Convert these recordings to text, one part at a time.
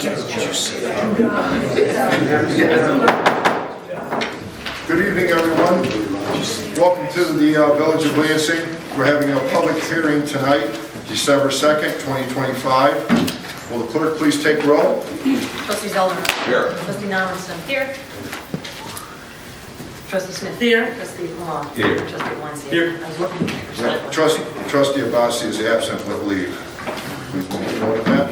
Good evening, everyone. Welcome to the Village of Lansing. We're having a public hearing tonight, December 2nd, 2025. Will the clerk please take roll? Trustee Zeldenrust. Here. Trustee Ernst Lamothe. Here. Trustee Smith. Here. Trustee Lamothe. Here. Trustee Valencia. Here. I was looking for Trustee Abbasy is absent with leave. Please make a note of that.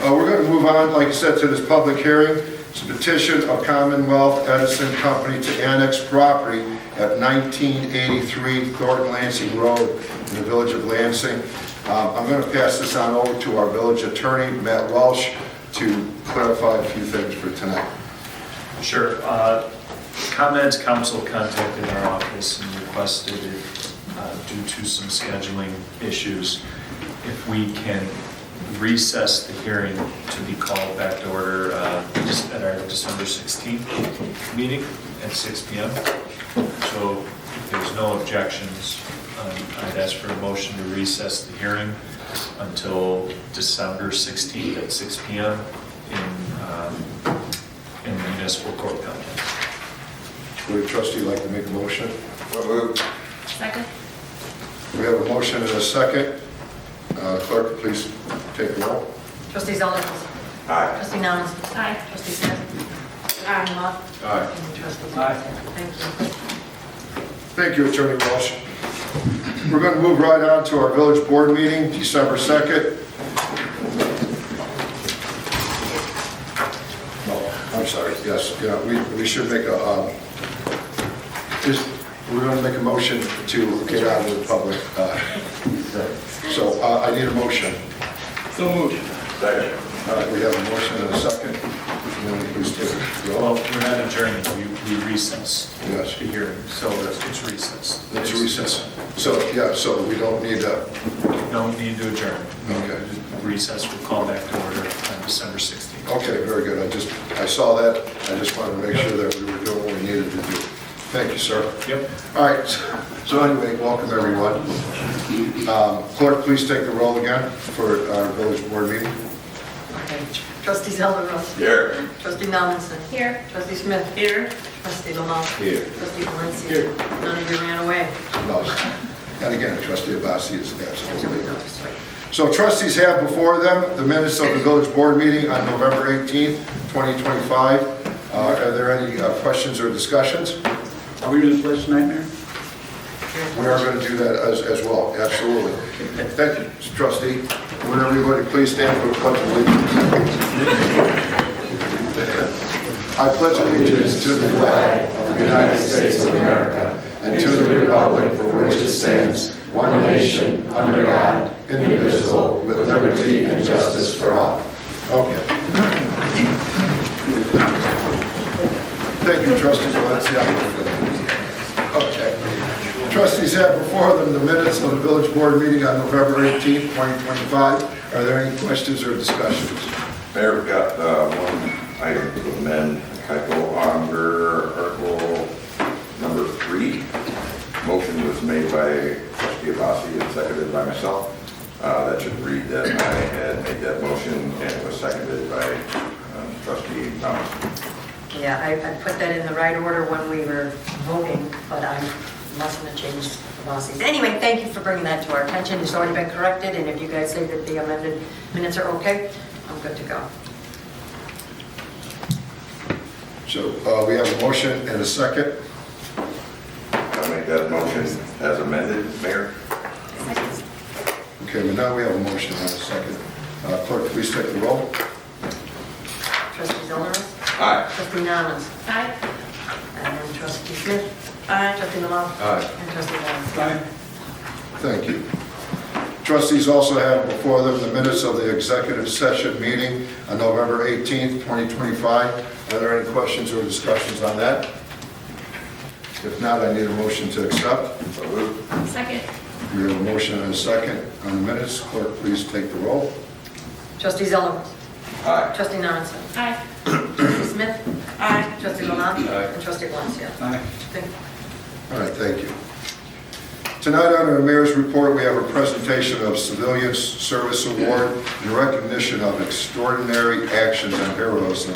We're going to move on, like I said, to this public hearing. It's a petition of Commonwealth Edison Company to annex property at 1983 Thornton Lansing Road in the Village of Lansing. I'm going to pass this on over to our village attorney, Matt Welsh, to clarify a few things for tonight. Sure. ComEd's council contacted our office and requested, due to some scheduling issues, if we can recess the hearing to be called back to order just at our December 16th meeting at 6 p.m. So if there's no objections, I'd ask for a motion to recess the hearing until December 16th at 6 p.m. in the municipal court complex. Would a trustee like to make a motion? So moved. Second. We have a motion and a second. Clerk, please take the roll. Trustee Zeldenrust. Aye. Trustee Ernst. Aye. Trustee Smith. Aye. Lamothe. Aye. And Trustee Aye. Valencia. Thank you. Thank you, Attorney Welsh. We're going to move right on to our village board meeting, December 2nd. No, I'm sorry, yes, yeah, we should make a, we're going to make a motion to get out of the public. So I need a motion. So moved. Second. All right, we have a motion and a second. And then please take the Well, roll. we're not adjourning, we recess Yes. the hearing, so it's recess. Let's recess. So, yeah, so we don't need a, No need to adjourn. okay. Recess, we'll call back to order on December 16th. Okay, very good. I saw that. I just wanted to make sure that we were doing what we needed to do. Thank you, sir. Yep. All right, so anyway, welcome everyone. Clerk, please take the roll again for our village board meeting. Okay. Trustee Zeldenrust. Here. Trustee Ernst. Here. Trustee Smith. Here. Trustee Lamothe. Here. Trustee Valencia. Here. None of you ran away. No. And again, Trustee Abbasy is absolutely. That's right. So trustees have before them the minutes of the village board meeting on November 18th, 2025. Are there any questions or discussions? Are we doing this place tonight, Mayor? We are going to do that as well, absolutely. Thank you, trustee. Would everybody please stand for the pledge of allegiance? I pledge allegiance to the flag of the United States of America and to the republic for which it stands, one nation, under God, indivisible, with liberty and justice for all. Okay. Thank you, trustee Valencia. Okay. Trustees have before them the minutes of the village board meeting on November 18th, 2025. Are there any questions or discussions? Mayor, we've got one item to amend, typo under article number 3. Motion was made by Trustee Abbasy and seconded by myself. That should read that I had made that motion and it was seconded by Trustee Thomas. Yeah, I put that in the right order when we were voting, but I mustn't have changed the bosses. Anyway, thank you for bringing that to our attention. It's already been corrected, and if you guys say that the amended minutes are okay, I'm good to go. So we have a motion and a second. I'll make that motion as amended, Mayor. Okay, well now we have a motion and a second. Clerk, please take the roll. Trustee Zeldenrust. Aye. Trustee Ernst. Aye. And then Trustee Smith. Aye. Trustee Lamothe. Aye. And Trustee Valencia. Aye. Thank you. Trustees also have before them the minutes of the executive session meeting on November 18th, 2025. Are there any questions or discussions on that? If not, I need a motion to accept. So moved. Second. We have a motion and a second on the minutes. Clerk, please take the roll. Trustee Zeldenrust. Aye. Trustee Ernst. Aye. Trustee Smith. Aye. Trustee Lamothe. Aye. And Trustee Valencia. Aye. Thank you. All right, thank you. Tonight on our Mayor's Report, we have a presentation of Civilian Service Award in recognition of extraordinary actions and heroism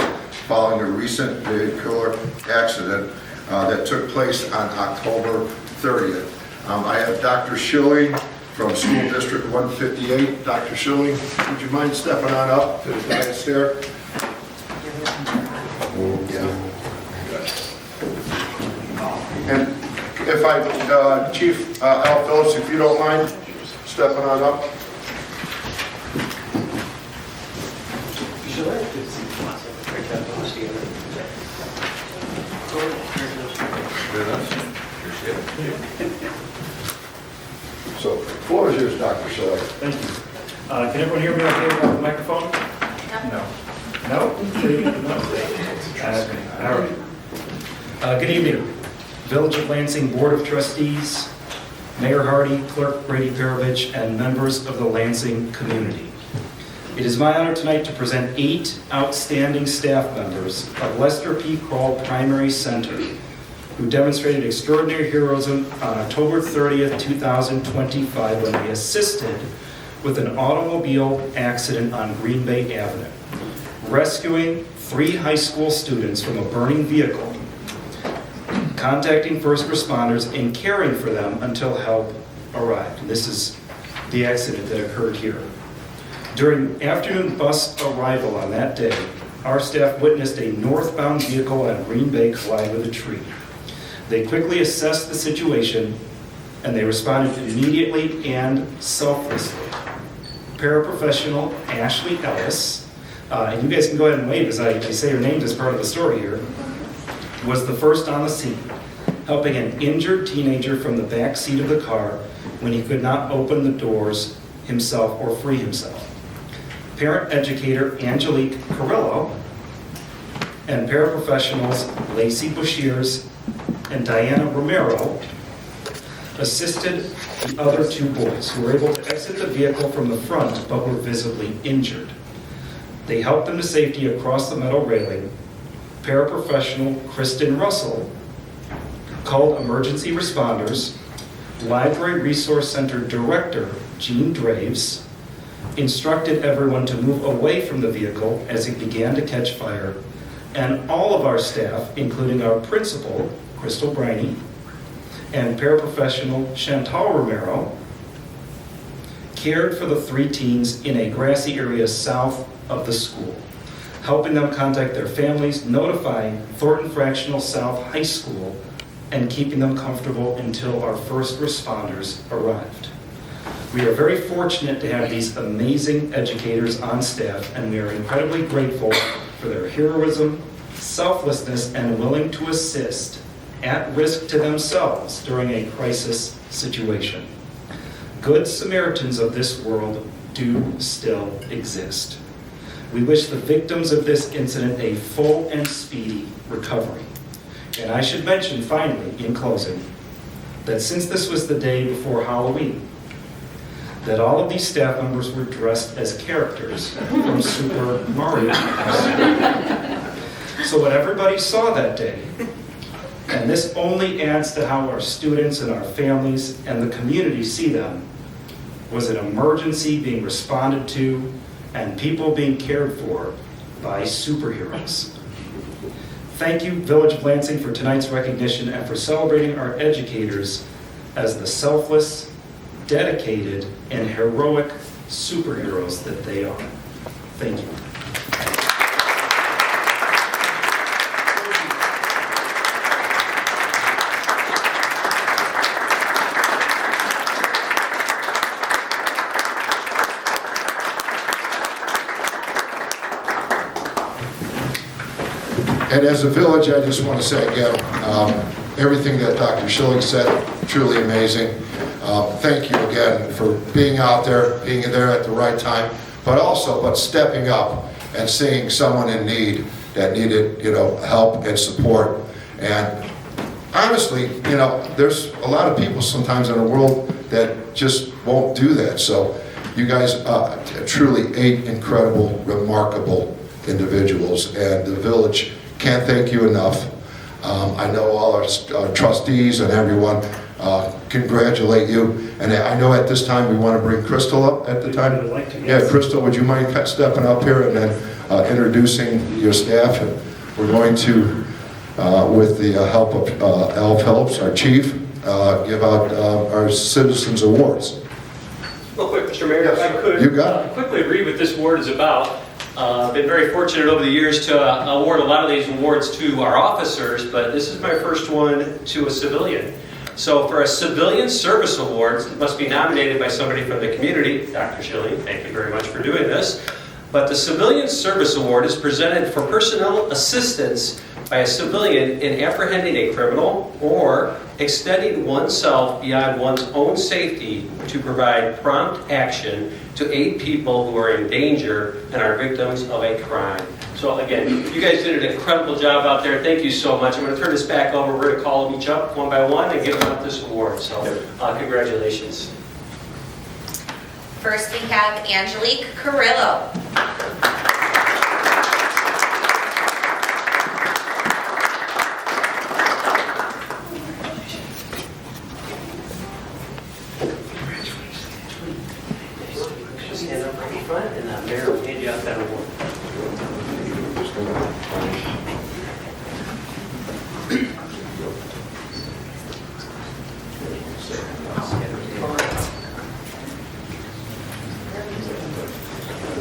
following a recent vehicular accident that took place on October 30th. I have Dr. Schilling from School District 158. Dr. Schilling, would you mind stepping on up to the dais there? Yeah. And if Chief Al Phillips, if you don't mind stepping on up. So, floor is yours, Dr. Schilling. Thank you. Can everyone hear me okay without the microphone? No. No? No? All right. Good evening. Village of Lansing Board of Trustees, Mayor Hardy, Clerk Brady Perovich, and members of the Lansing community. It is my honor tonight to present 8 outstanding staff members of Lester P. Kroll Primary Center who demonstrated extraordinary heroism on October 30th, 2025 when they assisted with an automobile accident on Green Bay Avenue, rescuing 3 high school students from a burning vehicle, contacting first responders, and caring for them until help arrived. And this is the accident that occurred here. During afternoon bus arrival on that day, our staff witnessed a northbound vehicle on Green Bay collide with a tree. They quickly assessed the situation, and they responded immediately and selflessly. Paraprofessional Ashley Ellis, and you guys can go ahead and wave as I say her name as part of the story here, was the first on the scene, helping an injured teenager from the back seat of the car when he could not open the doors himself or free himself. Parent educator Angelique Carrillo and paraprofessionals Laci Boshears and Diana Romero assisted the other 2 boys who were able to exit the vehicle from the front but were visibly injured. They helped them to safety across the metal railing. Paraprofessional Kristen Russell called emergency responders. Library Resource Center Director Draves instructed everyone to move away from the vehicle as it began to catch fire, and all of our staff, including our principal, Crystal Briney, and paraprofessional Chantal Romero, cared for the 3 teens in a grassy area south of the school, helping them contact their families, notifying Thornton Fractional South High School, and keeping them comfortable until our first responders arrived. We are very fortunate to have these amazing educators on staff, and we are incredibly grateful for their heroism, selflessness, and willing to assist at risk to themselves during a crisis situation. Good Samaritans of this world do still exist. We wish the victims of this incident a full and speedy recovery. And I should mention, finally, in closing, that since this was the day before Halloween, that all of these staff members were dressed as characters from Super Mario. So what everybody saw that day, and this only adds to how our students and our families and the community see them, was an emergency being responded to and people being cared for by superheroes. Thank you, Village of Lansing, for tonight's recognition and for celebrating our educators as the selfless, dedicated, and heroic superheroes that they are. Thank you. And as a village, I just want to say again, everything that Dr. Schilling said, truly amazing. Thank you again for being out there, being there at the right time, but stepping up and seeing someone in need that needed, help and support. And honestly, there's a lot of people sometimes in the world that just won't do that. So you guys are truly 8 incredible, remarkable individuals, and the village can't thank you enough. I know all our trustees and everyone congratulate you. And I know at this time we want to bring Crystal up at the time. I'd like to, Yeah, yes. Crystal, would you mind stepping up here and then introducing your staff? And we're going to, with the help of Al Phillips, our chief, give out our Citizens Awards. Real quick, Mr. Mayor, if I could. You got it. Quickly read what this award is about. Been very fortunate over the years to award a lot of these awards to our officers, but this is my first one to a civilian. So for a Civilian Service Awards, it must be nominated by somebody from the community. Dr. Schilling, thank you very much for doing this. But the Civilian Service Award is presented for personnel assistance by a civilian in apprehending a criminal or extending oneself beyond one's own safety to provide prompt action to aid people who are in danger and are victims of a crime. So again, you guys did an incredible job out there. Thank you so much. I'm going to turn this back over. We're going to call them each up one by one and give them out this award. So congratulations. First, we have Angelique Carrillo. Stand up right in front and the mayor will hand you out that award.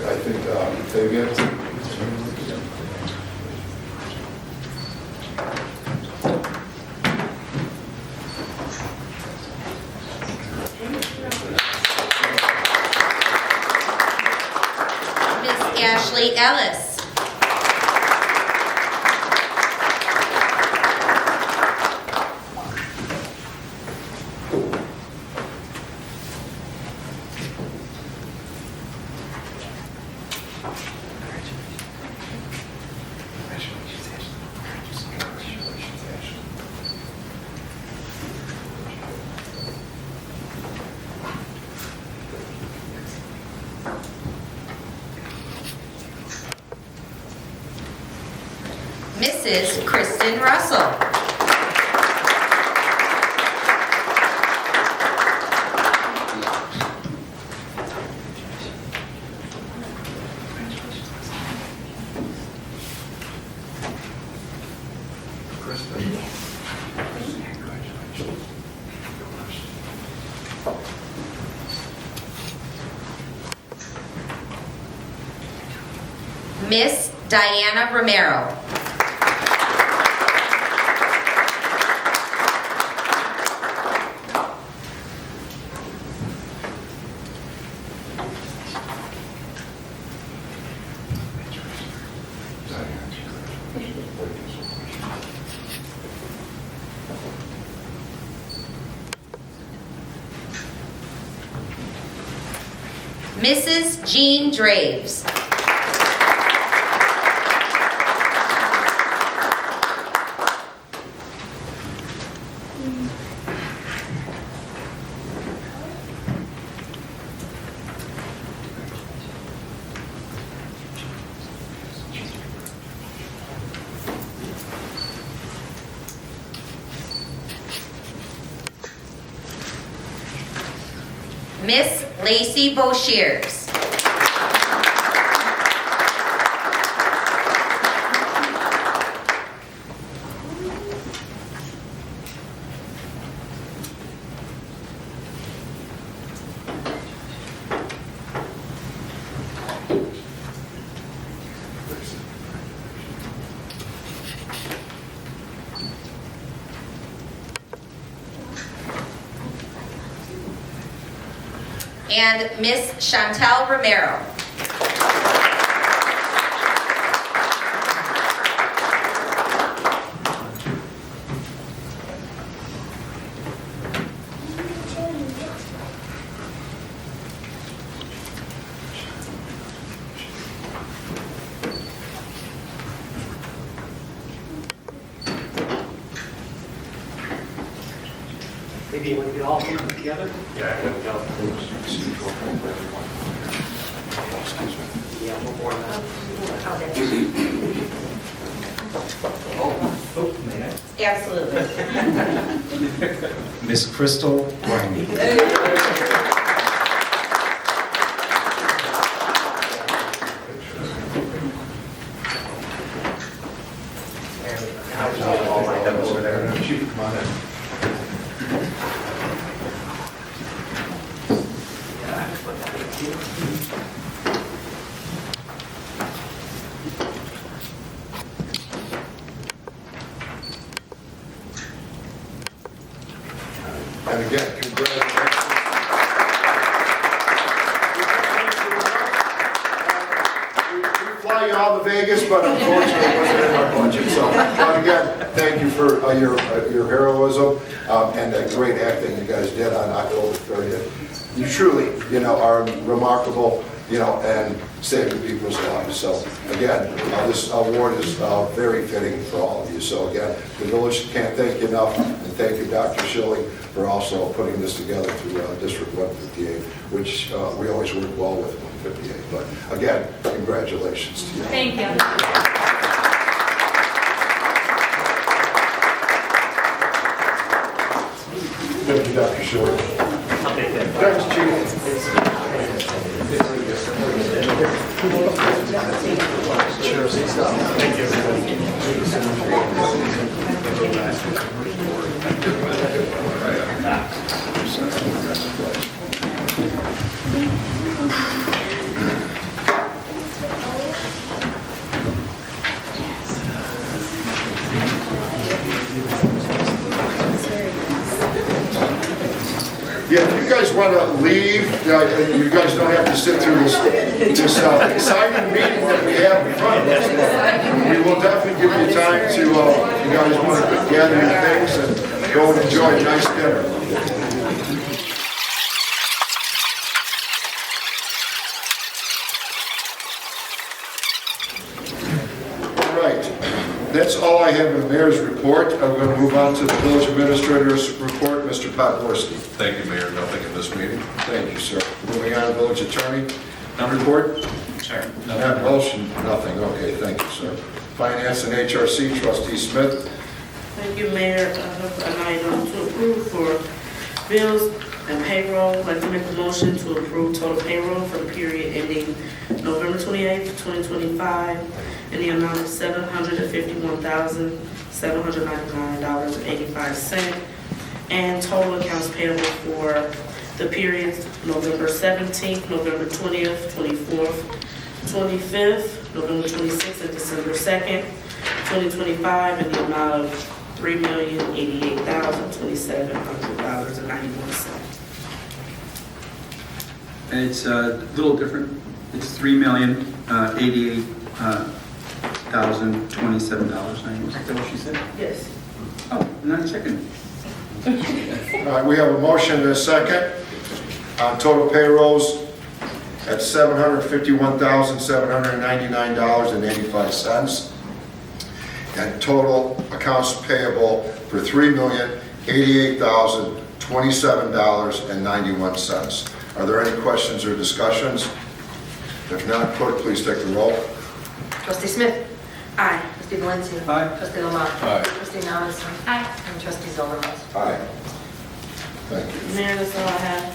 I think they get. Miss Ashley Ellis. Mrs. Kristen Russell. Miss Diana Romero. Mrs. Jean Draves. Miss Laci Boshears. And Miss Chantal Romero. Maybe you want to get all of them together? Yeah, there we go. Yeah, one more now. Oh, may I? Absolutely. Miss Crystal Briney. And again, congratulations. We fly you all to Vegas, but unfortunately it wasn't in our budget. So, but again, thank you for your heroism and that great acting you guys did on October 30th. You truly, are remarkable, and saving people's lives. So again, this award is very fitting for all of you. So again, the village can't thank you enough, and thank you, Dr. Schilling, for also putting this together through District 158, which we always work well with 158. But again, congratulations to you. Thank you. Thank you, Dr. Schilling. I'll take that. Thanks, Chief. Yeah, if you guys want to leave, you guys don't have to sit through this exciting meeting that we have in front of us. We will definitely give you time to, if you guys want to gather your things and go and enjoy a nice dinner. All right, that's all I have in the mayor's report. I'm going to move on to the village administrator's report, Mr. Podgorski. Thank you, Mayor. Nothing in this meeting. Thank you, sir. Moving on to village attorney. Report? Sure. Matt Welsh, nothing. Okay, thank you, sir. Finance and HRC, Trustee Smith. Thank you, Mayor. I have an item to approve for bills and payroll. I'd like to make a motion to approve total payroll for the period ending November 28th, 2025 in the amount of $751,799.85, and total accounts payable for the periods November 17th, November 20th, 24th, 25th, November 26th, and December 2nd, 2025 in the amount of $3,088,2700.91. It's a little different. It's $3,088,027. Is that what she said? Yes. Oh, not a second. All right, we have a motion and a second on total payrolls at $751,799.85. And total accounts payable for $3,088,027.91. Are there any questions or discussions? If not, clerk, please take the roll. Trustee Smith? Aye. Trustee Valencia? Aye. Trustee Lamothe? Aye. Trustee Ernst Lamothe? Aye. And Trustee Zeldenrust? Aye. Thank you. Mayor, that's all I have.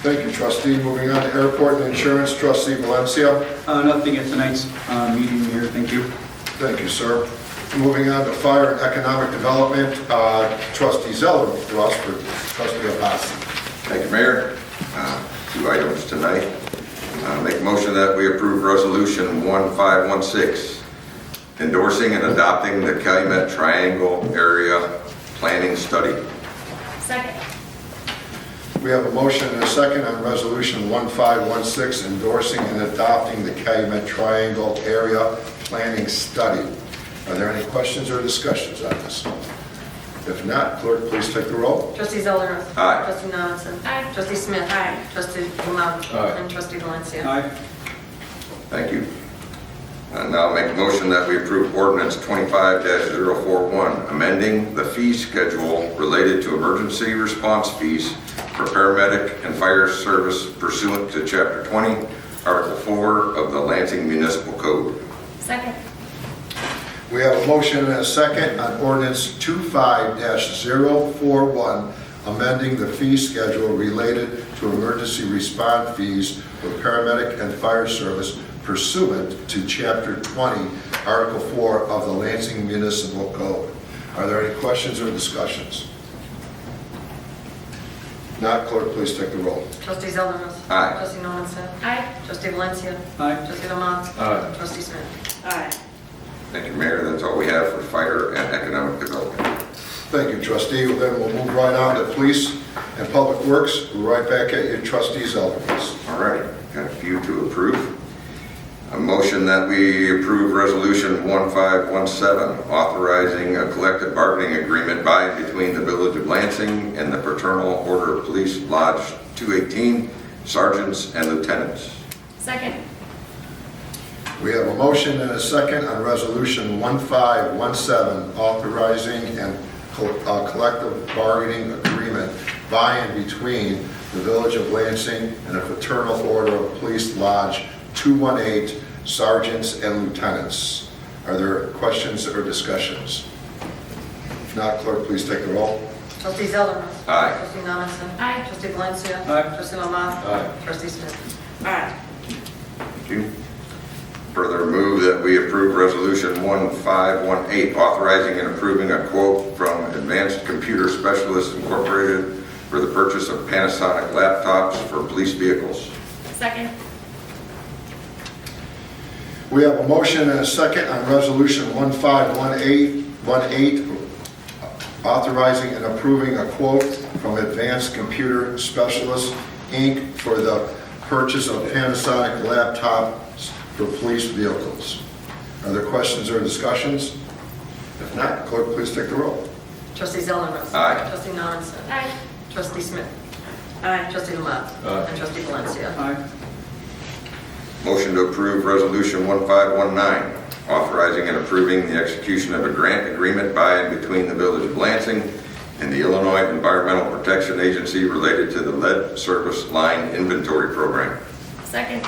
Thank you, trustee. Moving on to airport and insurance, Trustee Valencia. Nothing at tonight's meeting here. Thank you. Thank you, sir. Moving on to fire and economic development, Trustee Zeldenrust for Trustee Abbasy. Thank you, Mayor. Two items tonight. Make a motion that we approve Resolution 1516, endorsing and adopting the Calumet Triangle Area Planning Study. Second. We have a motion and a second on Resolution 1516, endorsing and adopting the Calumet Triangle Area Planning Study. Are there any questions or discussions on this? If not, clerk, please take the roll. Trustee Zeldenrust? Aye. Trustee Ernst? Aye. Trustee Smith? Aye. Trustee Lamothe? Aye. And Trustee Valencia? Aye. Thank you. And now make a motion that we approve ordinance 25-041, amending the fee schedule related to emergency response fees for paramedic and fire service pursuant to Chapter 20, Article 4 of the Lansing Municipal Code. Second. We have a motion and a second on ordinance 25-041, amending the fee schedule related to emergency response fees for paramedic and fire service pursuant to Chapter 20, Article 4 of the Lansing Municipal Code. Are there any questions or discussions? Not, clerk, please take the roll. Trustee Zeldenrust. Aye. Trustee Lomondson. Aye. Trustee Valencia. Aye. Trustee Lamothe. Aye. Trustee Smith. Aye. Thank you, Mayor. That's all we have for fire and economic development. Thank you, trustee. Then we'll move right on to police and public works. We're right back at you, Trustee Zeldenrust. All right, got a few to approve. A motion that we approve Resolution 1517, authorizing a collective bargaining agreement by and between the Village of Lansing and the Fraternal Order of Police Lodge 218, sergeants and lieutenants. Second. We have a motion and a second on Resolution 1517, authorizing a collective bargaining agreement by and between the Village of Lansing and the Fraternal Order of Police Lodge 218, sergeants and lieutenants. Are there questions or discussions? If not, clerk, please take the roll. Trustee Zeldenrust. Aye. Trustee Lomondson. Aye. Trustee Valencia. Aye. Trustee Lamothe. Aye. Trustee Smith. Aye. Thank you. Further move that we approve Resolution 1518, authorizing and approving a quote from Advanced Computer Specialists Incorporated for the purchase of Panasonic laptops for police vehicles. Second. We have a motion and a second on Resolution 1518, authorizing and approving a quote from Advanced Computer Specialists, Inc. for the purchase of Panasonic laptops for police vehicles. Are there questions or discussions? If not, clerk, please take the roll. Trustee Zeldenrust. Aye. Trustee Lomondson. Aye. Trustee Smith. Aye. Trustee Lamothe. Aye. And Trustee Valencia. Aye. Motion to approve Resolution 1519, authorizing and approving the execution of a grant agreement by and between the Village of Lansing and the Illinois Environmental Protection Agency related to the lead service line inventory program. Second.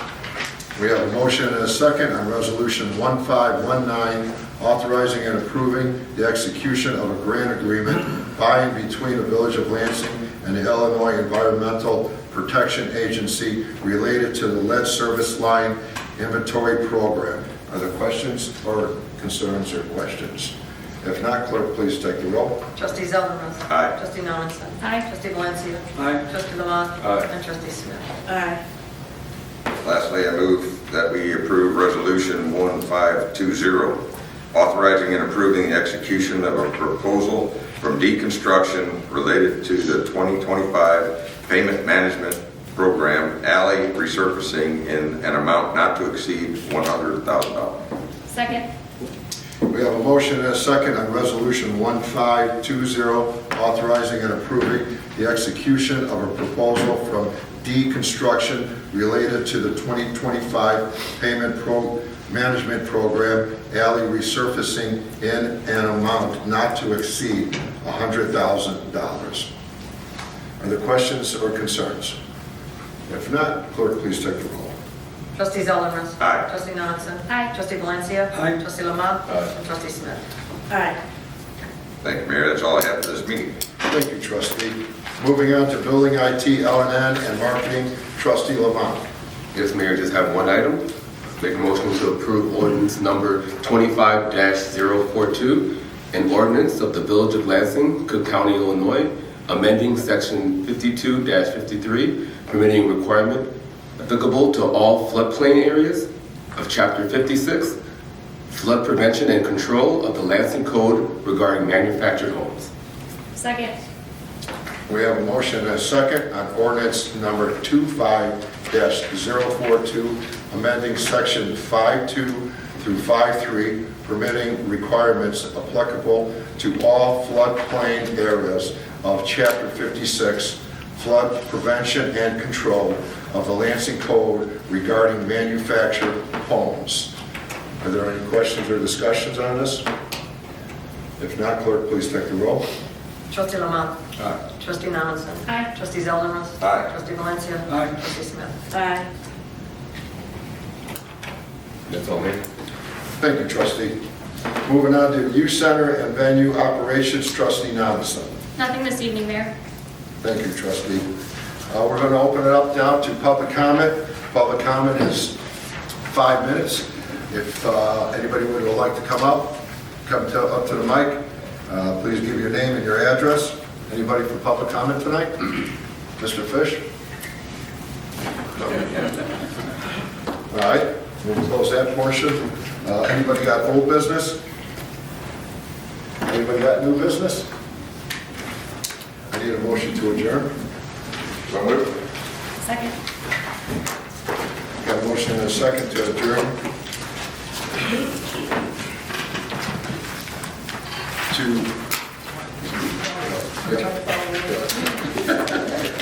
We have a motion and a second on Resolution 1519, authorizing and approving the execution of a grant agreement by and between the Village of Lansing and the Illinois Environmental Protection Agency related to the lead service line inventory program. Are there questions or concerns or questions? If not, clerk, please take the roll. Trustee Zeldenrust. Aye. Trustee Lomondson. Aye. Trustee Valencia. Aye. Trustee Lamothe. Aye. And Trustee Smith. Aye. Lastly, I move that we approve Resolution 1520, authorizing and approving the execution of a proposal from Deconstruction related to the 2025 Payment Management Program alley resurfacing in an amount not to exceed $100,000. Second. We have a motion and a second on Resolution 1520, authorizing and approving the execution of a proposal from Deconstruction related to the 2025 Payment Management Program alley resurfacing in an amount not to exceed $100,000. Are there questions or concerns? If not, clerk, please take the roll. Trustee Zeldenrust. Aye. Trustee Lomondson. Aye. Trustee Valencia. Aye. Trustee Lamothe. Aye. And Trustee Smith. Aye. Thank you, Mayor. That's all I have for this meeting. Thank you, trustee. Moving on to Building IT, L&N, and Marketing, Trustee Lamont. Yes, Mayor, just have one item. Make a motion to approve ordinance number 25-042, an ordinance of the Village of Lansing, Cook County, Illinois, amending section 52-53, permitting requirement applicable to all floodplain areas of chapter 56, flood prevention and control of the Lansing Code regarding manufactured homes. Second. We have a motion and a second on ordinance number 25-042, amending section 52 through 53, permitting requirements applicable to all floodplain areas of Chapter 56, flood prevention and control of the Lansing Code regarding manufactured homes. Are there any questions or discussions on this? If not, clerk, please take the roll. Trustee Lamothe. Aye. Trustee Lomondson. Aye. Trustee Zeldenrust. Aye. Trustee Valencia. Aye. Trustee Smith. Aye. That's all, Mayor. Thank you, trustee. Moving on to Youth Center and Venue Operations, Trustee Nominson. Nothing this evening, Mayor. Thank you, Trustee. We're going to open it up now to public comment. Public comment is 5 minutes. If anybody would like to come up to the mic, please give your name and your address. Anybody for public comment tonight? Mr. Fish? No. All right, we'll close that portion. Anybody got old business? Anybody got new business? I need a motion to adjourn. So moved. Second. Got a motion and a second to adjourn.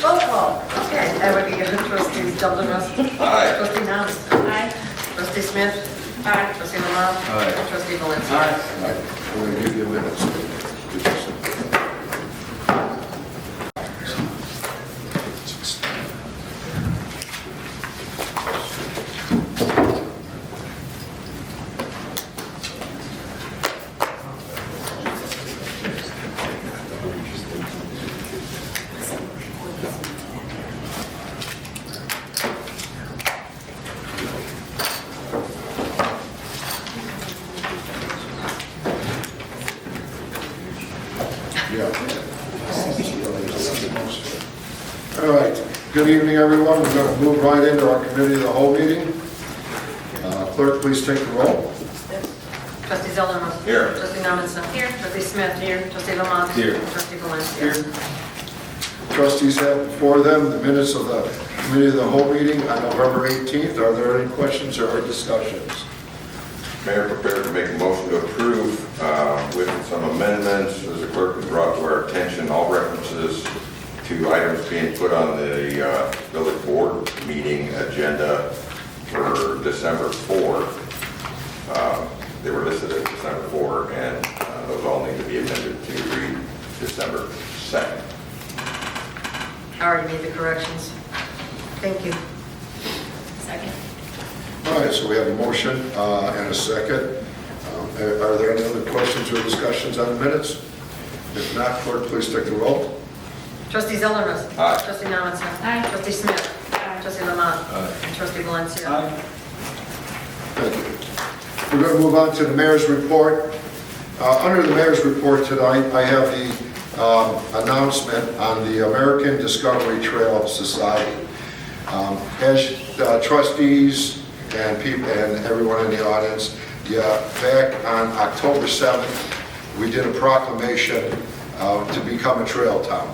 Roll call. Okay, that would be Trustee Zeldenrust. Aye. Trustee Nance. Aye. Trustee Smith. Aye. Trustee Lamothe. Aye. Trustee Valencia. All right, I'm going to give you a minute. All right, good evening, everyone. We're going to move right into our committee of the whole meeting. Clerk, please take the roll. Trustee Zeldenrust. Here. Trustee Nominson. Here. Trustee Smith. Here. Trustee Lamothe. Here. Trustee Valencia. Trustees have before them the minutes of the committee of the whole meeting on November 18th. Are there any questions or discussions? Mayor, prepared to make a motion to approve with some amendments. As the clerk has brought to our attention, all references to items being put on the village board meeting agenda for December 4th. They were listed as December 4, and those all need to be amended to read December 2nd. I already made the corrections. Thank you. Second. All right, so we have a motion and a second. Are there any other questions or discussions on the minutes? If not, clerk, please take the roll. Trustee Zeldenrust. Aye. Trustee Nominson. Aye. Trustee Smith. Aye. Trustee Lamothe. And Trustee Valencia. Thank you. We're going to move on to the mayor's report. Under the mayor's report tonight, I have the announcement on the American Discovery Trail Society. As trustees and people and everyone in the audience, back on October 7th, we did a proclamation to become a trail town.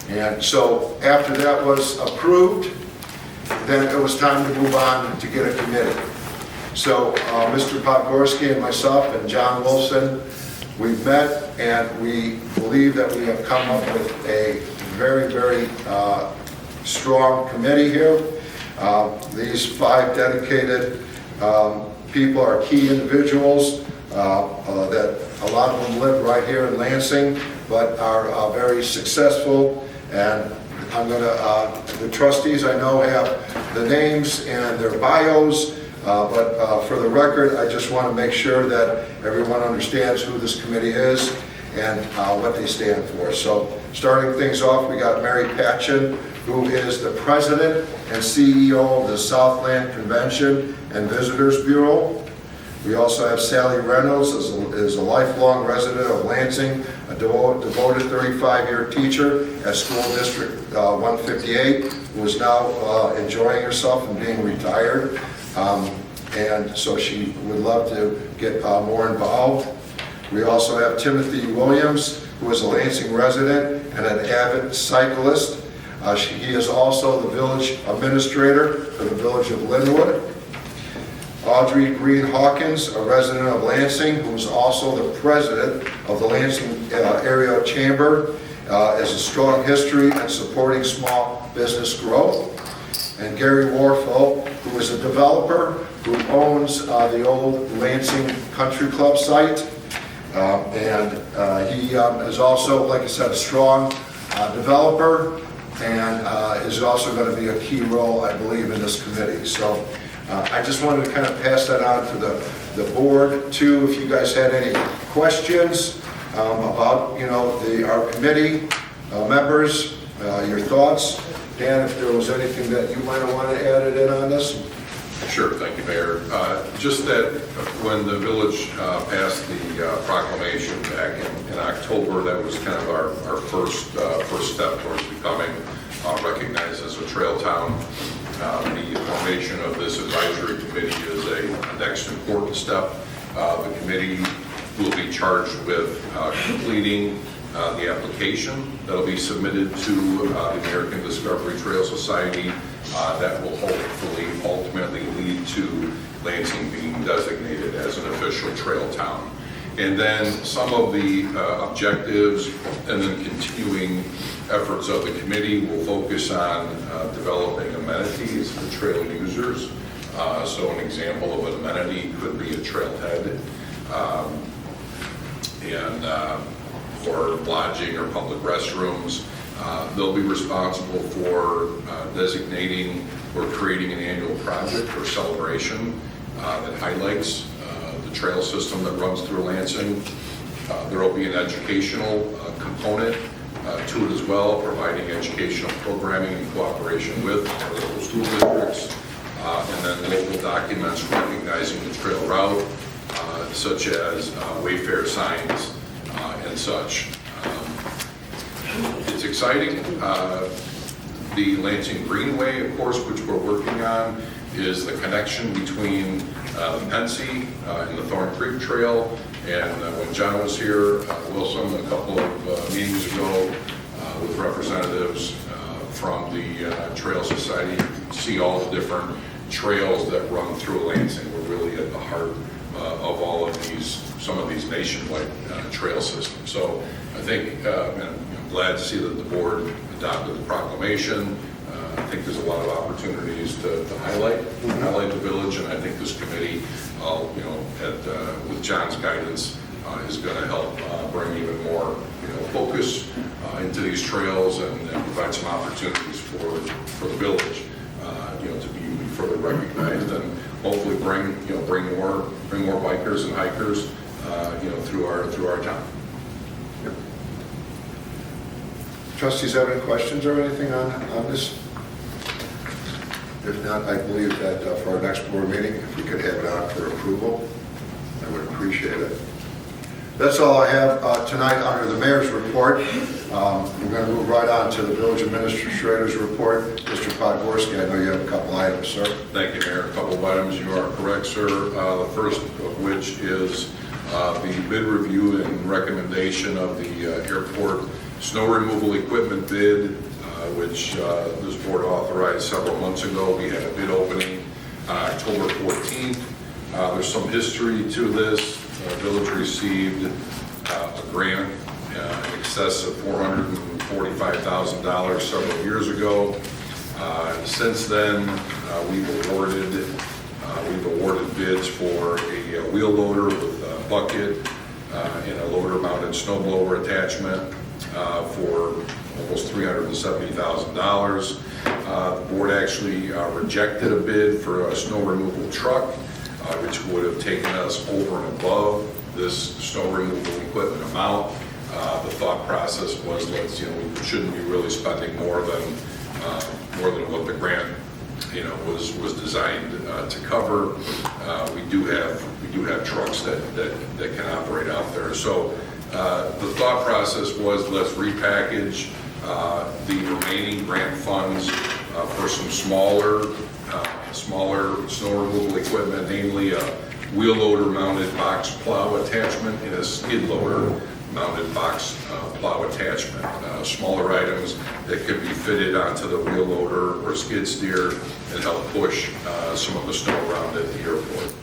And so after that was approved, then it was time to move on to get a committee. So Mr. Podgorski and myself and John Wilson, we've met and we believe that we have come up with a very, very strong committee here. These 5 dedicated people are key individuals that a lot of them live right here in Lansing, but are very successful. And I'm going to, the trustees I know have the names and their bios, but for the record, I just want to make sure that everyone understands who this committee is and what they stand for. So starting things off, we got Mary Patchen, who is the president and CEO of the Southland Convention and Visitors Bureau. We also have Sally Reynolds, is a lifelong resident of Lansing, a devoted 35-year teacher at School District 158, who is now enjoying herself and being retired. And so she would love to get more involved. We also have Timothy Williams, who is a Lansing resident and an avid cyclist. He is also the village administrator for the village of Linwood. Audrey Green Hawkins, a resident of Lansing, who is also the president of the Lansing Area Chamber, has a strong history in supporting small business growth. And Gary Warfel, who is a developer who owns the old Lansing Country Club site. He is also, like I said, a strong developer and is also going to be a key role, I believe, in this committee. So I just wanted to kind of pass that on to the board too, if you guys had any questions about, our committee members, your thoughts. Dan, if there was anything that you might have wanted to add in on this? Sure, thank you, Mayor. Just that when the village passed the proclamation back in October, that was kind of our first step towards becoming recognized as a trail town. The formation of this advisory committee is a next important step. The committee will be charged with completing the application that will be submitted to the American Discovery Trail Society. That will hopefully ultimately lead to Lansing being designated as an official trail town. And then some of the objectives and then continuing efforts of the committee will focus on developing amenities for trail users. So an example of an amenity could be a trailhead or lodging or public restrooms. They'll be responsible for designating or creating an annual project or celebration that highlights the trail system that runs through Lansing. There will be an educational component to it as well, providing educational programming in cooperation with local school districts, and then local documents recognizing the trail route, such as wayfare signs and such. It's exciting. The Lansing Greenway, of course, which we're working on, is the connection between Pensy and the Thorn Creek Trail. And when John was here, Wilson, a couple of meetings ago, with representatives from the Trail Society, you can see all the different trails that run through Lansing. We're really at the heart of all of these, some of these nationwide trail systems. So I think, I'm glad to see that the board adopted the proclamation. I think there's a lot of opportunities to highlight the village, and I think this committee, with John's guidance, is going to help bring even more, focus into these trails and provide some opportunities for the village, to be further recognized and hopefully bring more bikers and hikers, through our town. Trustees have any questions or anything on this? If not, I believe that for our next board meeting, if we could have it on for approval, I would appreciate it. That's all I have tonight under the mayor's report. We're going to move right on to the village administrator's report. Mr. Podgorski, I know you have a couple items, sir. Thank you, Mayor. A couple of items. You are correct, sir. The first of which is the bid review and recommendation of the airport snow removal equipment bid, which this board authorized several months ago. We had a bid opening October 14th. There's some history to this. The village received a grant in excess of $445,000 several years ago. Since then, we've awarded bids for a wheel loader with a bucket and a loader-mounted snow blower attachment for almost $370,000. The board actually rejected a bid for a snow removal truck, which would have taken us over and above this snow removal equipment amount. The thought process was that we shouldn't be really spending more than what the grant was designed to cover. We do have trucks that can operate out there. So the thought process was, let's repackage the remaining grant funds for some smaller snow removal equipment, namely a wheel loader mounted box plow attachment and a skid loader mounted box plow attachment. Smaller items that could be fitted onto the wheel loader or skid steer and help push some of the snow around at the airport.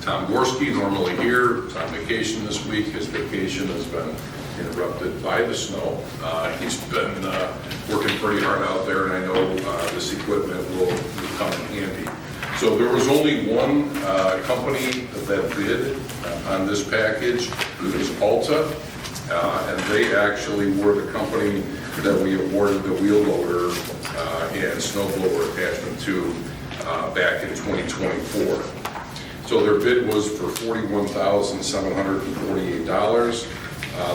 Tom Gorski, normally here, is on vacation this week. His vacation has been interrupted by the snow. He's been working pretty hard out there, and I know this equipment will come in handy. So there was only one company that bid on this package. It was Alta, and they actually were the company that we awarded the wheel loader and snow blower attachment 2 back in 2024. So their bid was for $41,748.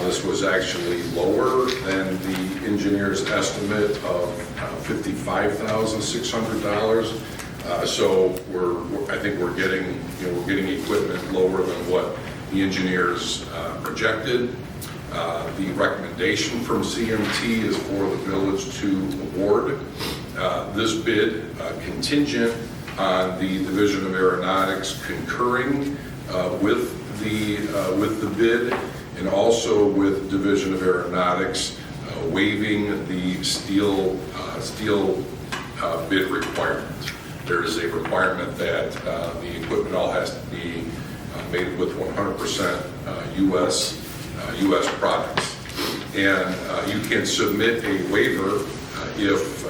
This was actually lower than the engineer's estimate of $55,600. So I think we're getting equipment lower than what the engineers projected. The recommendation from CMT is for the village to award this bid contingent on the Division of Aeronautics concurring with the bid, and also with Division of Aeronautics waiving the steel bid requirement. There is a requirement that the equipment all has to be made with 100% U.S. products, and you can submit a waiver if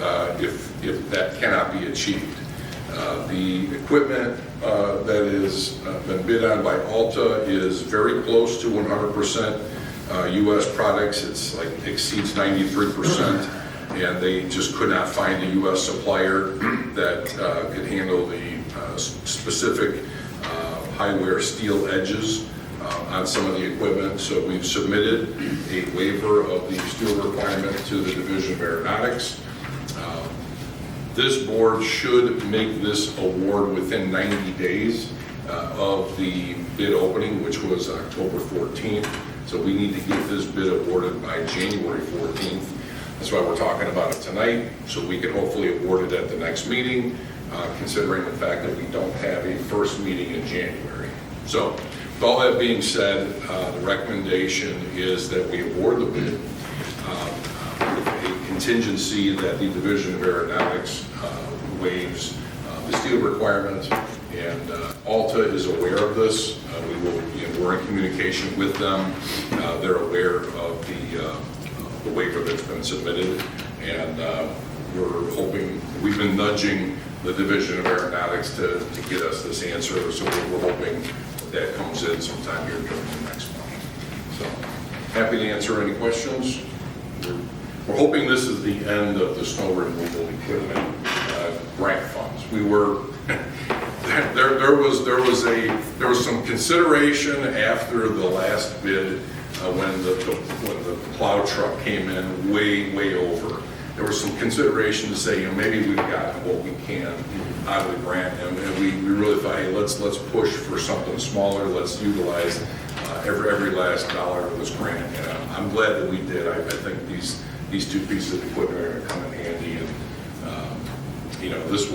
that cannot be achieved. The equipment that has been bid on by Alta is very close to 100% U.S. products. It's like exceeds 93%, and they just could not find a U.S. supplier that could handle the specific high-wear steel edges on some of the equipment. So we've submitted a waiver of the steel requirement to the Division of Aeronautics. This board should make this award within 90 days of the bid opening, which was October 14th. So we need to get this bid awarded by January 14th. That's why we're talking about it tonight, so we can hopefully award it at the next meeting, considering the fact that we don't have a first meeting in January. So with all that being said, the recommendation is that we award the bid with a contingency that the Division of Aeronautics waives the steel requirement, and Alta is aware of this. We're in communication with them. They're aware of the waiver that's been submitted, and we're hoping, we've been nudging the Division of Aeronautics to get us this answer, so we're hoping that comes in sometime here during the next month. So happy to answer any questions. We're hoping this is the end of the snow removal equipment grant funds. We were there was some consideration after the last bid when the plow truck came in way over. There was some consideration to say, maybe we've gotten what we can out of the grant, and we really thought, hey, let's push for something smaller. Let's utilize every last dollar of this grant. And I'm glad that we did. I think these two pieces of equipment are going to come in handy. And this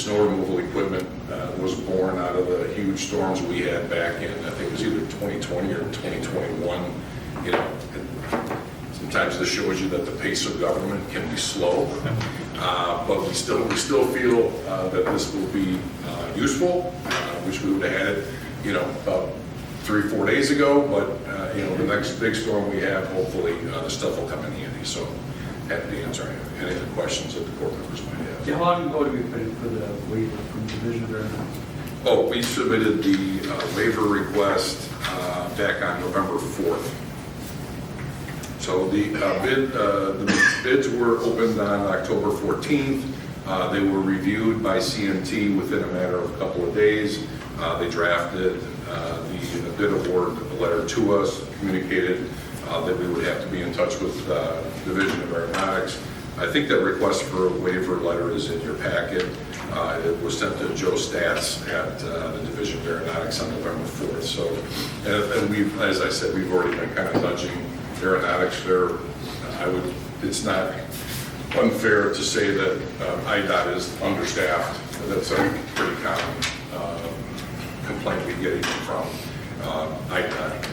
snow removal equipment was born out of the huge storms we had back in, I think it was either 2020 or 2021. Sometimes this shows you that the pace of government can be slow, but we still feel that this will be useful. Wish we would have had it, about 3-4 days ago, but the next big storm we have, hopefully the stuff will come in handy. So happy to answer any of the questions that the board members might have. How long ago did we put in for the waiver from Division of Aeronautics? Oh, we submitted the waiver request back on November 4th. So the bids were opened on October 14th. They were reviewed by CMT within a matter of a couple of days. They drafted the bid award letter to us, communicated that we would have to be in touch with Division of Aeronautics. I think that request for a waiver letter is in your packet. It was sent to Joe Stats at the Division of Aeronautics on November 4th. So, and we've, as I said, we've already been kind of nudging Aeronautics there. It's not unfair to say that IDOT is understaffed. That's a pretty common complaint we get even from IDOT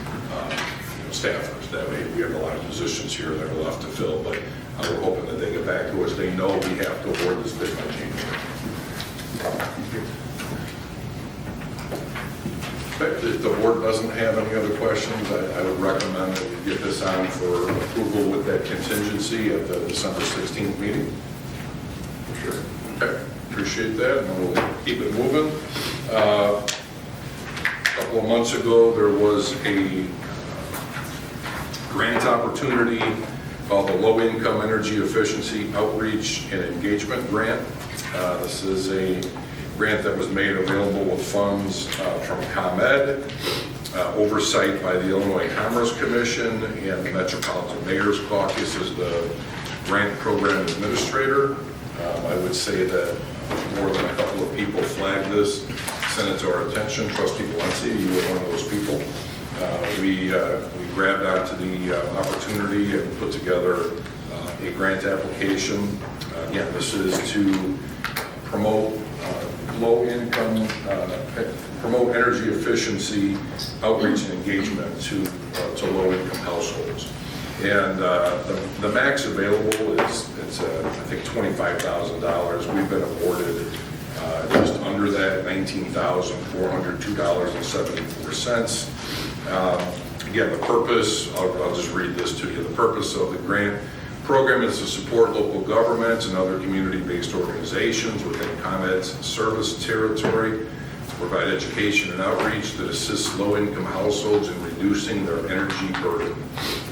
staffers. That way we have a lot of positions here that are left to fill, but we're hoping that they get back to us. They know we have to award this bid by January. If the board doesn't have any other questions, I would recommend that we get this on for approval with that contingency at the December 16th meeting. Sure. Okay, appreciate that, and we'll keep it moving. A couple of months ago, there was a grant opportunity called the Low Income Energy Efficiency Outreach and Engagement Grant. This is a grant that was made available with funds from ComEd, oversight by the Illinois Commerce Commission, and the Metropolitan Mayor's Caucus as the grant program administrator. I would say that more than a couple of people flagged this, sent it to our attention. Trustee Valencia, you were one of those people. We grabbed onto the opportunity and put together a grant application. Again, this is to promote low-income, promote energy efficiency outreach and engagement to low-income households. And the max available is I think $25,000. We've been awarded just under that, $19,402.74. Again, the purpose, I'll just read this to you. The purpose of the grant program is to support local governments and other community-based organizations within ComEd's service territory to provide education and outreach that assists low-income households in reducing their energy burden.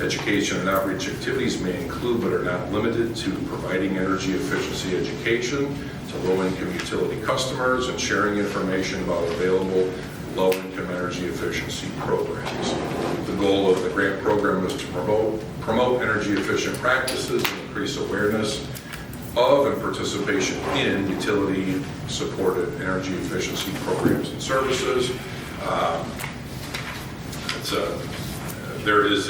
Education and outreach activities may include but are not limited to providing energy efficiency education to low-income utility customers and sharing information about available low-income energy efficiency programs. The goal of the grant program is to promote energy efficient practices and increase awareness of and participation in utility supported energy efficiency programs and services. There's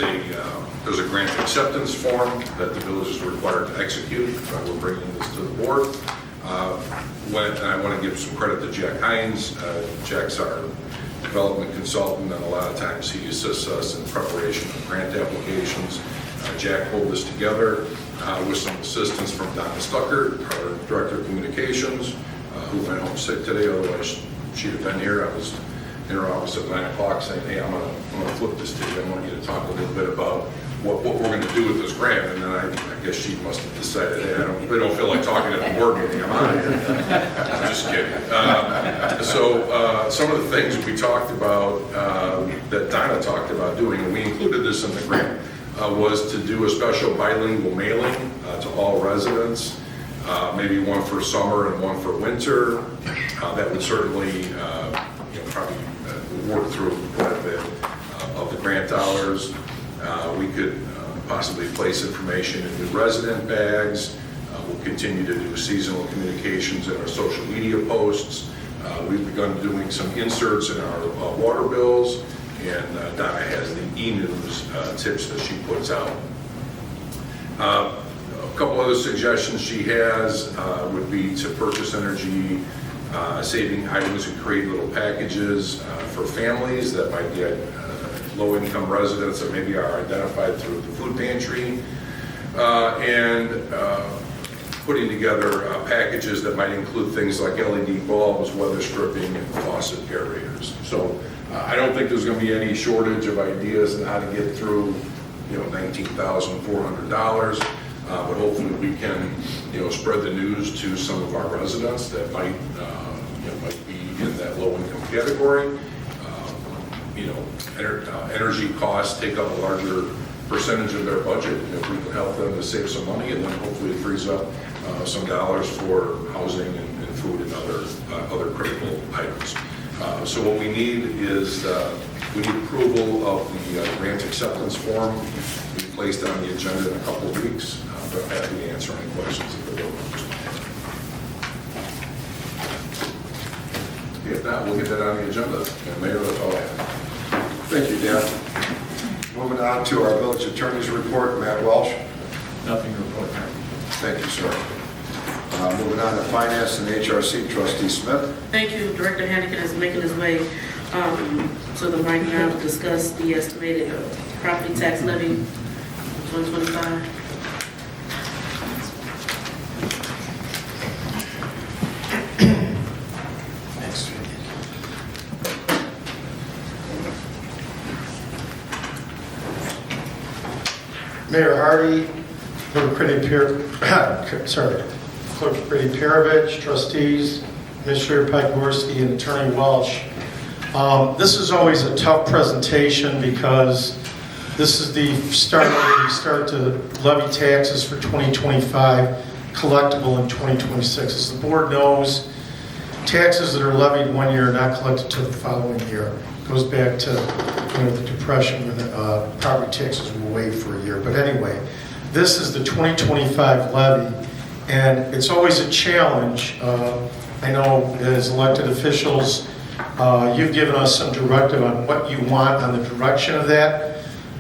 a grant acceptance form that the village is required to execute. We're bringing this to the board. And I want to give some credit to Jack Hines. Jack's our development consultant, and a lot of times he assists us in preparation of grant applications. Jack pulled this together with some assistance from Donna Stucker, our Director of Communications, who went home sick today, otherwise she'd have been here. I was in her office at 9 o'clock saying, hey, I'm gonna flip this to you. I want you to talk a little bit about what we're going to do with this grant. And then I guess she must have decided, hey, I don't feel like talking at the board meeting. I'm out of here. I'm just kidding. So some of the things we talked about, that Donna talked about doing, and we included this in the grant, was to do a special bilingual mailing to all residents, maybe one for summer and one for winter. That would certainly probably work through quite a bit of the grant dollars. We could possibly place information in new resident bags. We'll continue to do seasonal communications in our social media posts. We've begun doing some inserts in our water bills, and Donna has the e-news tips that she puts out. A couple other suggestions she has would be to purchase energy saving items and create little packages for families that might get low-income residents that maybe are identified through the food pantry, and putting together packages that might include things like LED bulbs, weather stripping, and faucet aerators. So I don't think there's going to be any shortage of ideas on how to get through, $19,400, but hopefully we can, spread the news to some of our residents that might be in that low-income category. Energy costs take up a larger percentage of their budget. If we can help them to save some money, and then hopefully it frees up some dollars for housing and food and other critical items. So what we need is we need approval of the grant acceptance form. We placed on the agenda in a couple of weeks, but I'm happy to answer any questions that the board members may have. If not, we'll get that on the agenda. And Mayor, that's all I have. Thank you, Dan. Moving on to our village attorney's report, Matt Welsh. Nothing to report, Mayor. Thank you, sir. Moving on to finance and HRC, Trustee Smith. Thank you. Director Hanigan is making his way to the mic now to discuss the estimated property tax levy 2025. Mayor Hardy, Clerk Brittany Perovich, trustees, Administrator Podgorski, and Attorney Welsh. This is always a tough presentation because This is the start where we start to levy taxes for 2025, collectible in 2026. As the board knows, taxes that are levied one year are not collected till the following year. It goes back to the Depression when the property taxes were waived for a year. But anyway, this is the 2025 levy, and it's always a challenge. I know as elected officials, you've given us some directive on what you want on the direction of that,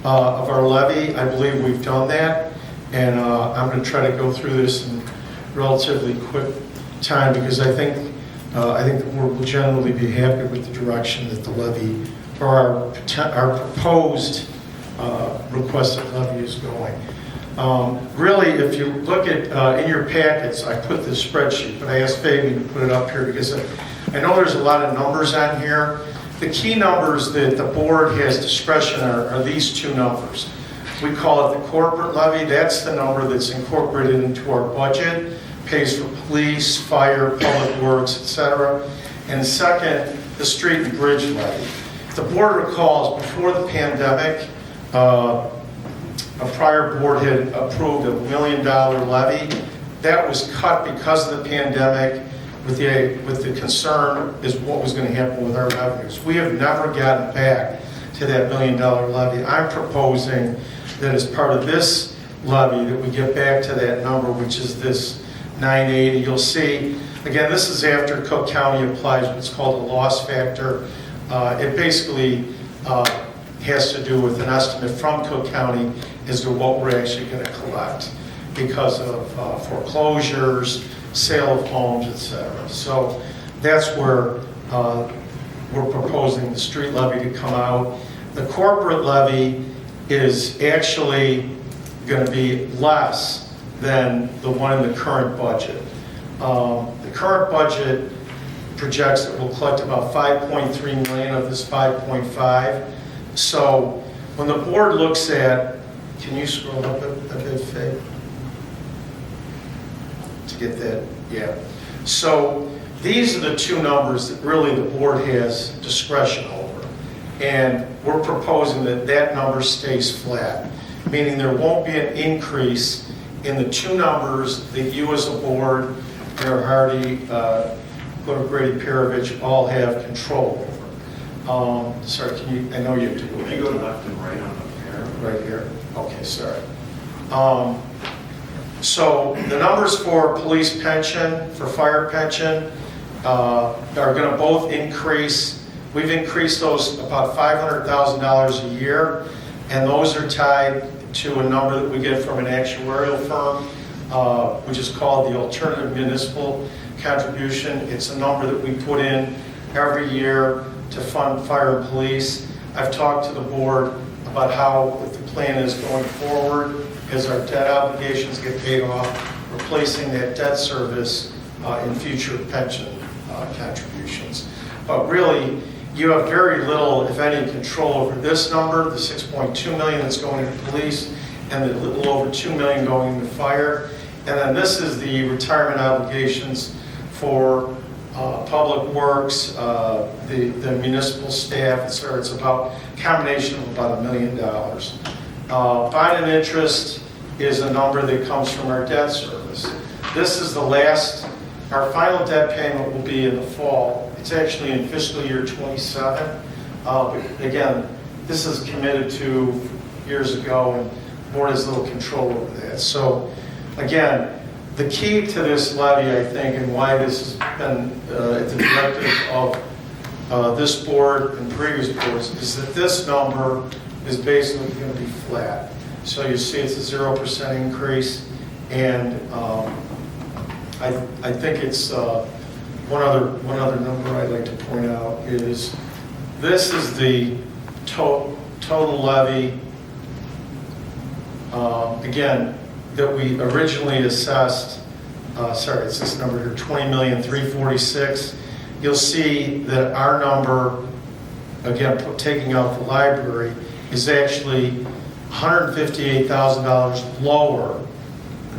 of our levy. I believe we've done that, and I'm going to try to go through this in relatively quick time because I think the board will generally be happy with the direction that the levy or our proposed requested levy is going. Really, if you look at in your packets, I put this spreadsheet, but I asked Fabian to put it up here because I know there's a lot of numbers on here. The key numbers that the board has discretion are these two numbers. We call it the corporate levy. That's the number that's incorporated into our budget, pays for police, fire, public works, etc. And second, the street and bridge levy. If the board recalls, before the pandemic, a prior board had approved a $1 million levy. That was cut because of the pandemic with the concern is what was going to happen with our revenues. We have never gotten back to that $1 million levy. I'm proposing that as part of this levy that we get back to that number, which is this 980. You'll see, again, this is after Cook County applies what's called a loss factor. It basically has to do with an estimate from Cook County as to what we're actually going to collect because of foreclosures, sale of homes, etc. So that's where we're proposing the street levy to come out. The corporate levy is actually going to be less than the one in the current budget. The current budget projects that we'll collect about 5.3 million of this 5.5. So when the board looks at, can you scroll up a bit, Faye? To get that, yeah. So these are the two numbers that really the board has discretion over. And we're proposing that that number stays flat, meaning there won't be an increase in the two numbers that you as a board, Mayor Hardy, Grady Perovich, all have control over. Sorry, can you, I know you have to go. Can you go left and right on the pair? Right here. Okay, sorry. So the numbers for police pension, for fire pension, are going to both increase. We've increased those about $500,000 a year, and those are tied to a number that we get from an actuarial firm, which is called the Alternative Municipal Contribution. It's a number that we put in every year to fund fire and police. I've talked to the board about how what the plan is going forward as our debt obligations get paid off, replacing that debt service in future pension contributions. But really, you have very little, if any, control over this number, the 6.2 million that's going into police, and the little over 2 million going into fire. And then this is the retirement obligations for public works, the municipal staff, etc. It's about a combination of about $1 million. Bond and interest is a number that comes from our debt service. This is the last, our final debt payment will be in the fall. It's actually in fiscal year 27. But again, this is committed to years ago, and the board has little control over that. So again, the key to this levy, I think, and why this has been at the directive of this board and previous boards, is that this number is basically going to be flat. So you see it's a 0% increase, and I think it's one other number I'd like to point out is this is the total levy, again, that we originally assessed. Sorry, it's this number here, $20,346,000. You'll see that our number, again, taking out the library, is actually $158,000 lower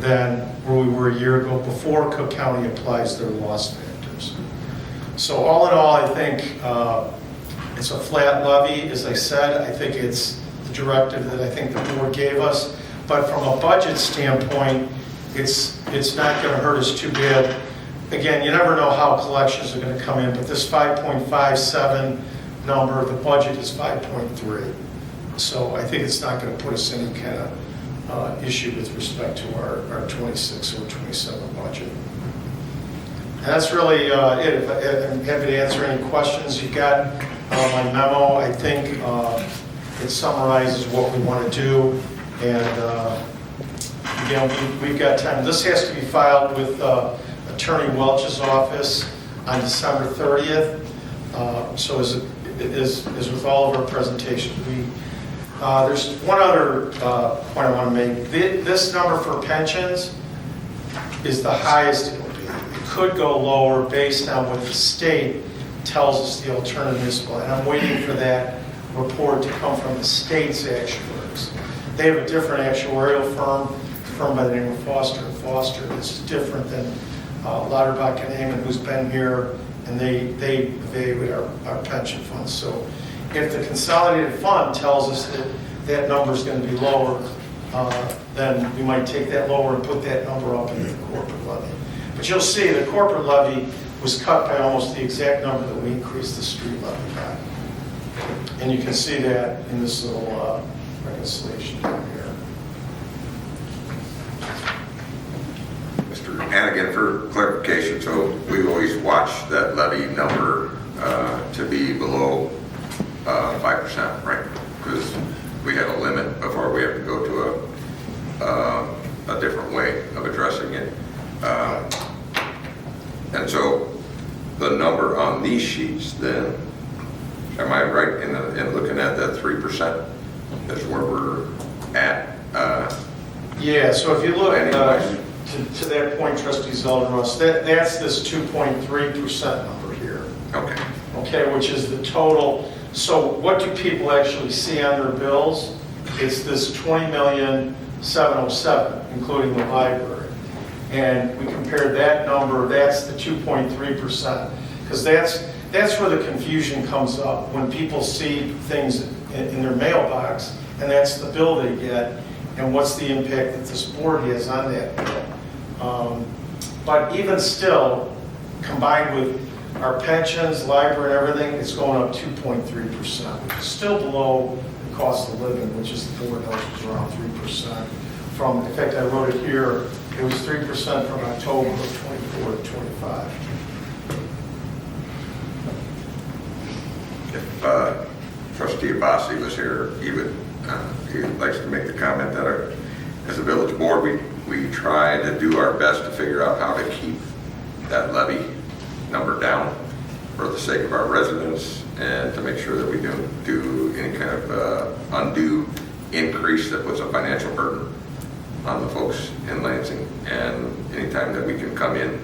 than where we were a year ago before Cook County applies their loss factors. So all in all, I think it's a flat levy. As I said, I think it's the the directive that I think the board gave us. But from a budget standpoint, it's not going to hurt us too bad. Again, you never know how collections are going to come in, but this 5.57 number, the budget is 5.3. So I think it's not going to put us in any kind of issue with respect to our 26 or 27 budget. And that's really it. I'm happy to answer any questions. You've got my memo. I think it summarizes what we want to do. And again, we've got time. This has to be filed with Attorney Welch's office on December 30th. So as with all of our presentations, there's one other point I want to make. This number for pensions is the highest it will be. It could go lower based on what the state tells us the alternative municipal. And I'm waiting for that report to come from the state's actuaries. They have a different actuarial firm by the name of Foster & Foster. It's different than Lauterbach and Heyman, who's been here, and they evaluate our pension funds. So if the consolidated fund tells us that that number is going to be lower, then we might take that lower and put that number up into the corporate levy. But you'll see the corporate levy was cut by almost the exact number that we increased the street levy by. And you can see that in this little reconciliation down here. Mr. Hanigan, for clarification, so we've always watched that levy number to be below 5%, right? Because we had a limit before we have to go to a different way of addressing it. And so the number on these sheets then, am I right in looking at that 3% is where we're at? Yeah, so if you look to that point, Trustee Zeldenrust, that's this 2.3% number here. Okay. Okay, which is the total. So what do people actually see on their bills? It's this $20,707,000, including the library. And we compared that number, that's the 2.3%. Because that's where the confusion comes up, when people see things in their mailbox, and that's the bill they get, and what's the impact that this board has on that bill. But even still, combined with our pensions, library, and everything, it's going up 2.3%, which is still below the cost of living, which is the board knows was around 3%. From, in fact, I wrote it here, it was 3% from October of 24 to 25. If Trustee Abbasy was here, he likes to make the comment that as a village board, we try to do our best to figure out how to keep that levy number down for the sake of our residents and to make sure that we don't do any kind of undue increase that puts a financial burden on the folks in Lansing. And anytime that we can come in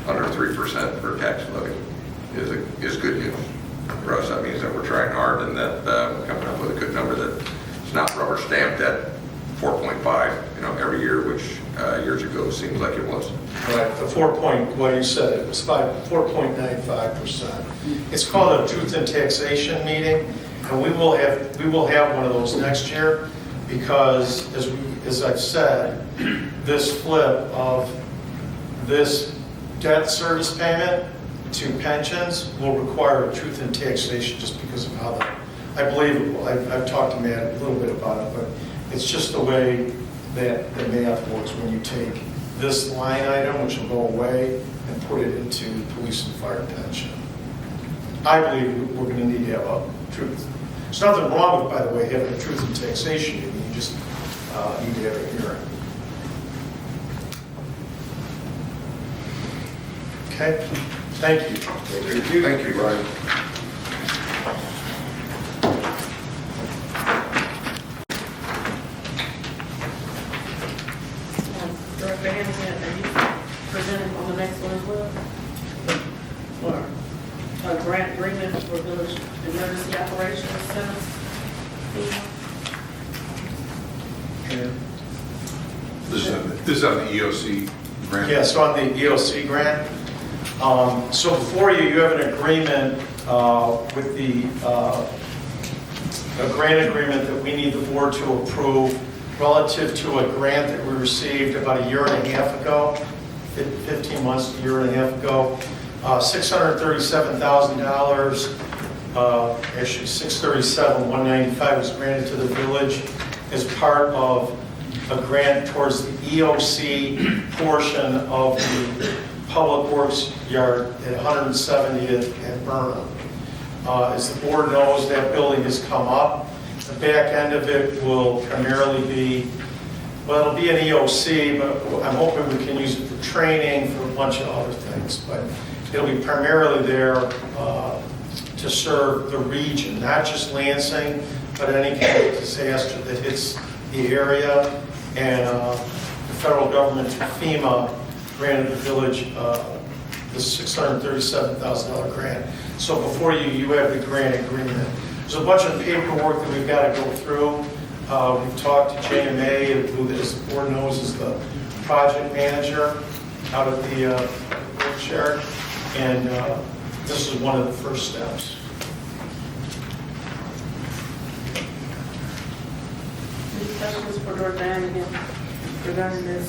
under 3% for tax levy is good news. For us, that means that we're trying hard and that we're coming up with a good number that's not rubber stamped at 4.5, every year, which years ago seems like it was. Right, the 4.95%. It's called a Truth in Taxation meeting, and we will have one of those next year, because as I've said, this flip of this debt service payment to pensions will require a truth in taxation, just because of how I believe it will. I've talked to Matt a little bit about it, but it's just the way that the math works when you take this line item, which will go away, and put it into police and fire pension. I believe we're going to need to have a truth. There's nothing wrong with, by the way, having a truth in taxation meeting. You just need to have a hearing. Okay? Thank you. Thank you, Brian. Director Hanigan, are you presenting on the next one as well? Or a grant agreement for Village Emergency Operations Center? This is on the EOC grant? Yeah, so on the EOC grant, so before you have an agreement with the a grant agreement that we need the board to approve relative to a grant that we received about a year and a half ago, 15 months, a year and a half ago. $637,000, actually $637,195 was granted to the village as part of a grant towards the EOC portion of the Public Works Yard at 170th and Burnham. As the board knows, that building has come up. The back end of it will primarily be, well, it'll be an EOC, but I'm hoping we can use it for training, for a bunch of other things. But it'll be primarily there to serve the region, not just Lansing, but any kind of disaster that hits the area. And the federal government, FEMA, granted the village the $637,000 grant. So before you have the grant agreement. There's a bunch of paperwork that we've got to go through. We've talked to JMA, who, as the board knows, is the project manager out at the works yard. And this is one of the first steps. Any questions for Director Hanigan regarding this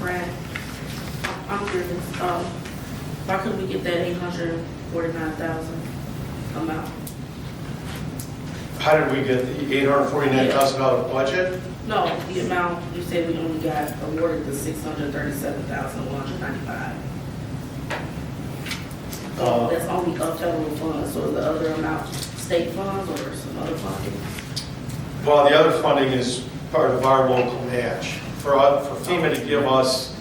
grant? I'm curious, why couldn't we get that $849,000 amount? How did we get the $849,000 budget? No, the amount, you said we only got awarded the $637,195. That's only a federal fund, so the other amount state funds or some other funding? Well, the other funding is part of our local match. For FEMA to give us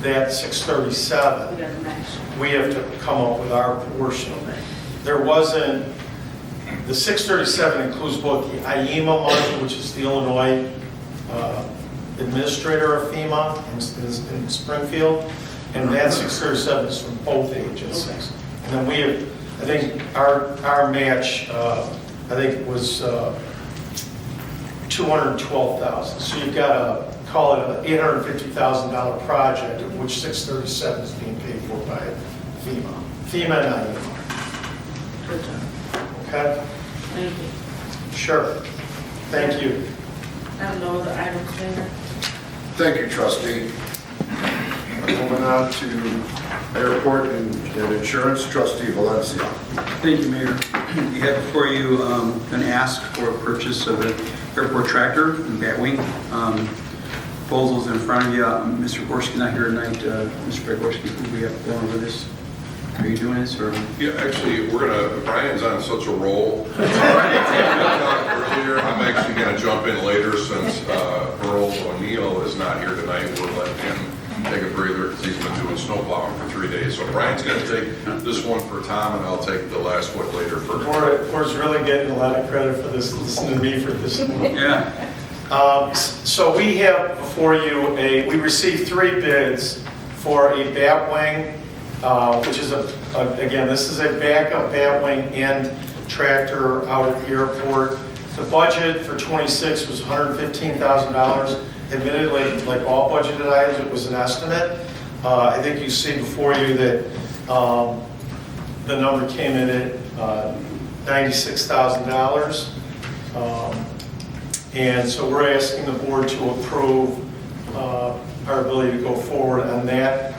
that $637,000, We got the match. we have to come up with our portion. There wasn't, the $637,000 includes both the IEMA money, which is the Illinois administrator of FEMA in Springfield, and that $637,000 is from both agencies. And then we have, I think our match, I think it was $212,000. So you've got to call it an $850,000 project, of which $637,000 is being paid for by FEMA. FEMA and IEMA. Good job. Okay? Thank you. Sure. Thank you. I have no other items there. Thank you, trustee. Moving on to airport and insurance, Trustee Valencia. Thank you, Mayor. You have before you an ask for a purchase of an airport tractor and Batwing. Proposals in front of you. Mr. Gorski not here tonight. Mr. Podgorski, who we have going over this? Are you doing this or? Yeah, actually, Brian's on such a roll. Earlier, I'm actually going to jump in later since Earl O'Neill is not here tonight. We're letting him take a breather because he's been doing snow plowing for 3 days. So Brian's going to take this one for Tom, and I'll take the last one later for. The board's really getting a lot of credit for this. Listen to me for this one. Yeah. So we have before you we received 3 bids for a Batwing, which is again, this is a backup Batwing and tractor out at the airport. The budget for 26 was $115,000. Admittedly, like all budgeted items, it was an estimate. I think you see before you that the number came in at $96,000. And so we're asking the board to approve our ability to go forward on that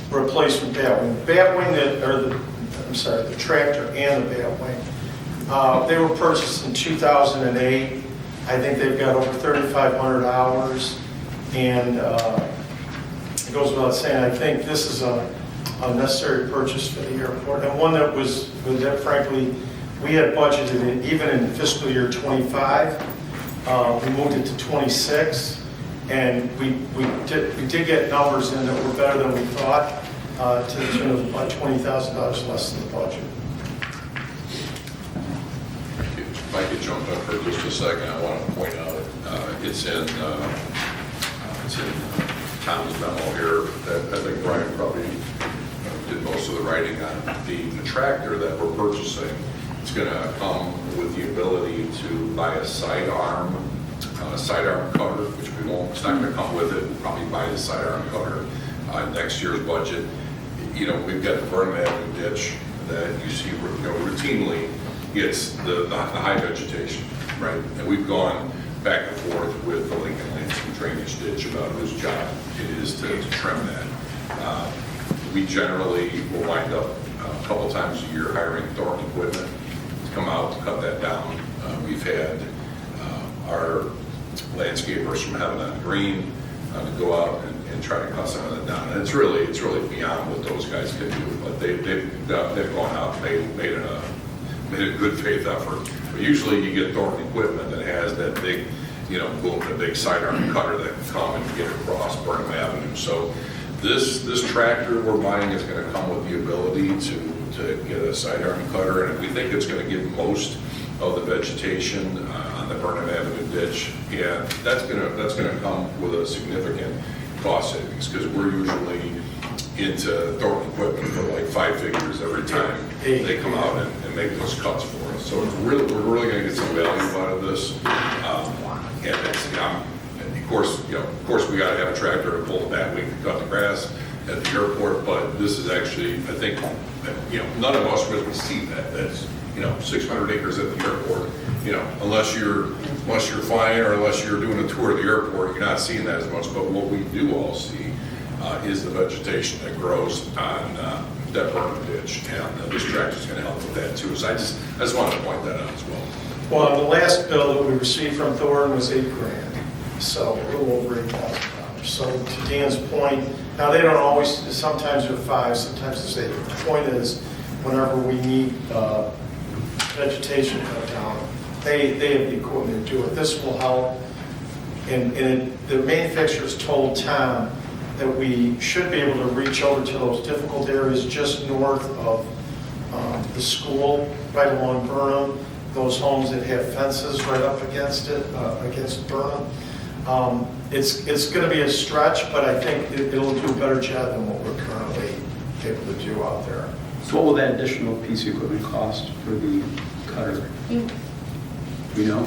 replacement Batwing. The tractor and the Batwing. They were purchased in 2008. I think they've got over 3,500 hours, and it goes without saying, I think this is a necessary purchase for the airport, and one that frankly, we had budgeted it even in fiscal year 25. We moved it to 26, and we did get numbers in that were better than we thought, to the tune of about $20,000 less than the budget. If I could jump in for just a second, I want to point out it's in Tom's memo here that I think Brian probably did most of the writing on. The tractor that we're purchasing, it's going to come with the ability to buy a sidearm cover, which we won't. It's not going to come with it. We'll probably buy the sidearm cover next year's budget. We've got the Vernon Avenue ditch that you see routinely it's the high vegetation, right? And we've gone back and forth with the Lincoln Lansing drainage ditch about whose job it is to trim that. We generally will wind up a couple times a year hiring Thornton equipment to come out to cut that down. We've had our landscapers from Heaven on Green to go out and try to cut some of that down. And it's really beyond what those guys can do. But they've gone out and made a good faith effort. But usually you get Thornton equipment that has that big, boom, a big sidearm cutter that can come and get across Burnham Avenue. So this tractor we're buying is going to come with the ability to get a sidearm cutter, and we think it's going to get most of the vegetation on the Burnham Avenue ditch, and that's going to come with a significant cost savings because we're usually into Thornton equipment for like 5 figures every time they come out and make those cuts for us. So we're really going to get some value out of this, and it's, of course, we got to have a tractor to pull the bat wing to cut the grass at the airport. But this is actually, I think, none of us really see that. That's 600 acres at the airport. Unless you're flying or unless you're doing a tour of the airport, you're not seeing that as much. But what we do all see is the vegetation that grows on that Burnham ditch, and this tractor is going to help with that too. So I just wanted to point that out as well. Well, the last bill that we received from Thornton was $8,000, so a little over $8,000. So to Dan's point, now they don't always, sometimes they're 5, sometimes they're 8. But the point is, whenever we need vegetation cut down, they have the equipment to do it. This will help, and the manufacturers told Tom that we should be able to reach over to those difficult areas just north of the school, right along Burnham, those homes that have fences right up against it, against Burnham. It's going to be a stretch, but I think it'll do a better job than what we're currently able to do out there. So what will that additional piece of equipment cost for the cutter? You know?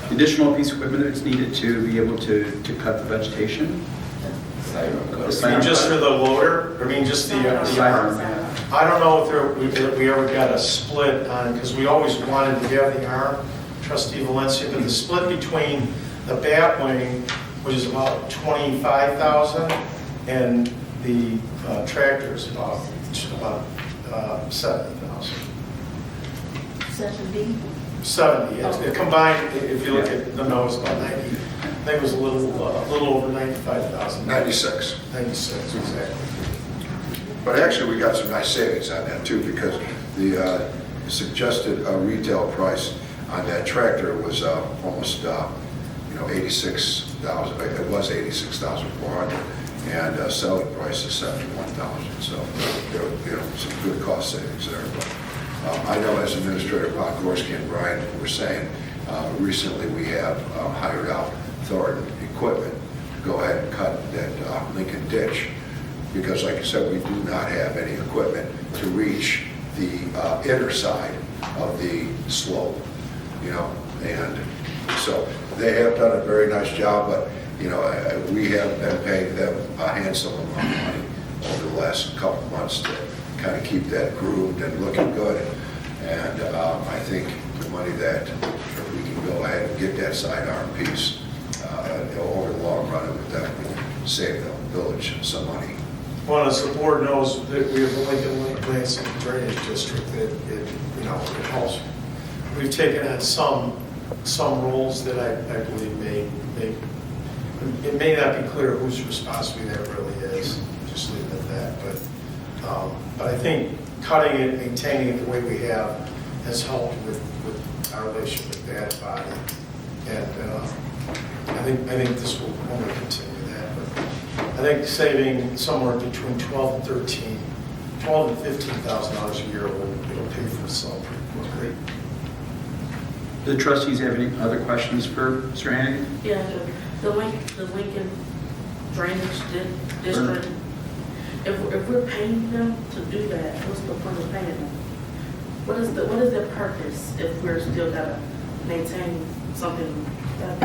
The additional piece of equipment that's needed to be able to cut the vegetation? I mean, just for the loader? I mean, just the arm? I don't know if we ever got a split on, because we always wanted to have the arm, Trustee Valencia, but the split between the bat wing, which is about $25,000, and the tractor is about $70,000. 70, yes. It combined, if you look at the nose, about 90. I think it was a little over 95,000. 96. 96, exactly. But actually, we got some nice savings on that too, because the suggested retail price on that tractor was almost, $86,000. It was $86,400, and selling price is $71,000. So, some good cost savings there. But I know, as Administrator Podgorski and Brian were saying, recently we have hired out Thornton equipment to go ahead and cut that Lincoln ditch, because like I said, we do not have any equipment to reach the inner side of the slope, and so they have done a very nice job, but we have been paying them a handsome amount of money over the last couple of months to kind of keep that groomed and looking good. And I think the money that we can go ahead and get that sidearm piece, over the long run, it would definitely save the village some money. Well, as the board knows, that we have the Lincoln Lansing Drainage District that it helps. We've taken on some roles that I believe it may not be clear whose responsibility that really is. Just leave it at that. But I think cutting it, maintaining it the way we have has helped with our relationship with that body. And I think this will only continue that. But I think saving somewhere between $12,000 and $15,000 a year it'll pay for itself pretty quickly. Do the trustees have any other questions for Mr. Hanigan? Yeah, the Lincoln Drainage District, if we're paying them to do that, what's the point of paying them? What is their purpose if we're still gotta maintain something that?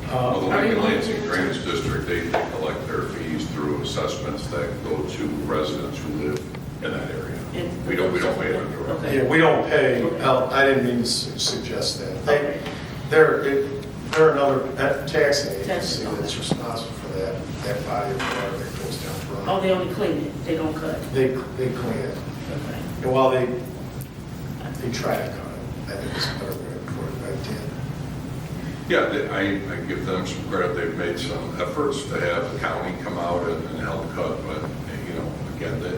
Well, the Lincoln Lansing Drainage District, they collect their fees through assessments that go to residents who live in that area. And We we don't pay them directly. Yeah, we don't pay, I didn't mean to suggest that. They're another taxing agency that's responsible for that body of water that goes down Briney. Oh, they only clean it, they don't cut. They clean it. Okay. And while they try to cut it, I think it's a better way to put it, I did. Yeah, I give them some credit. They've made some efforts to have the county come out and help cut, but, you know, again, the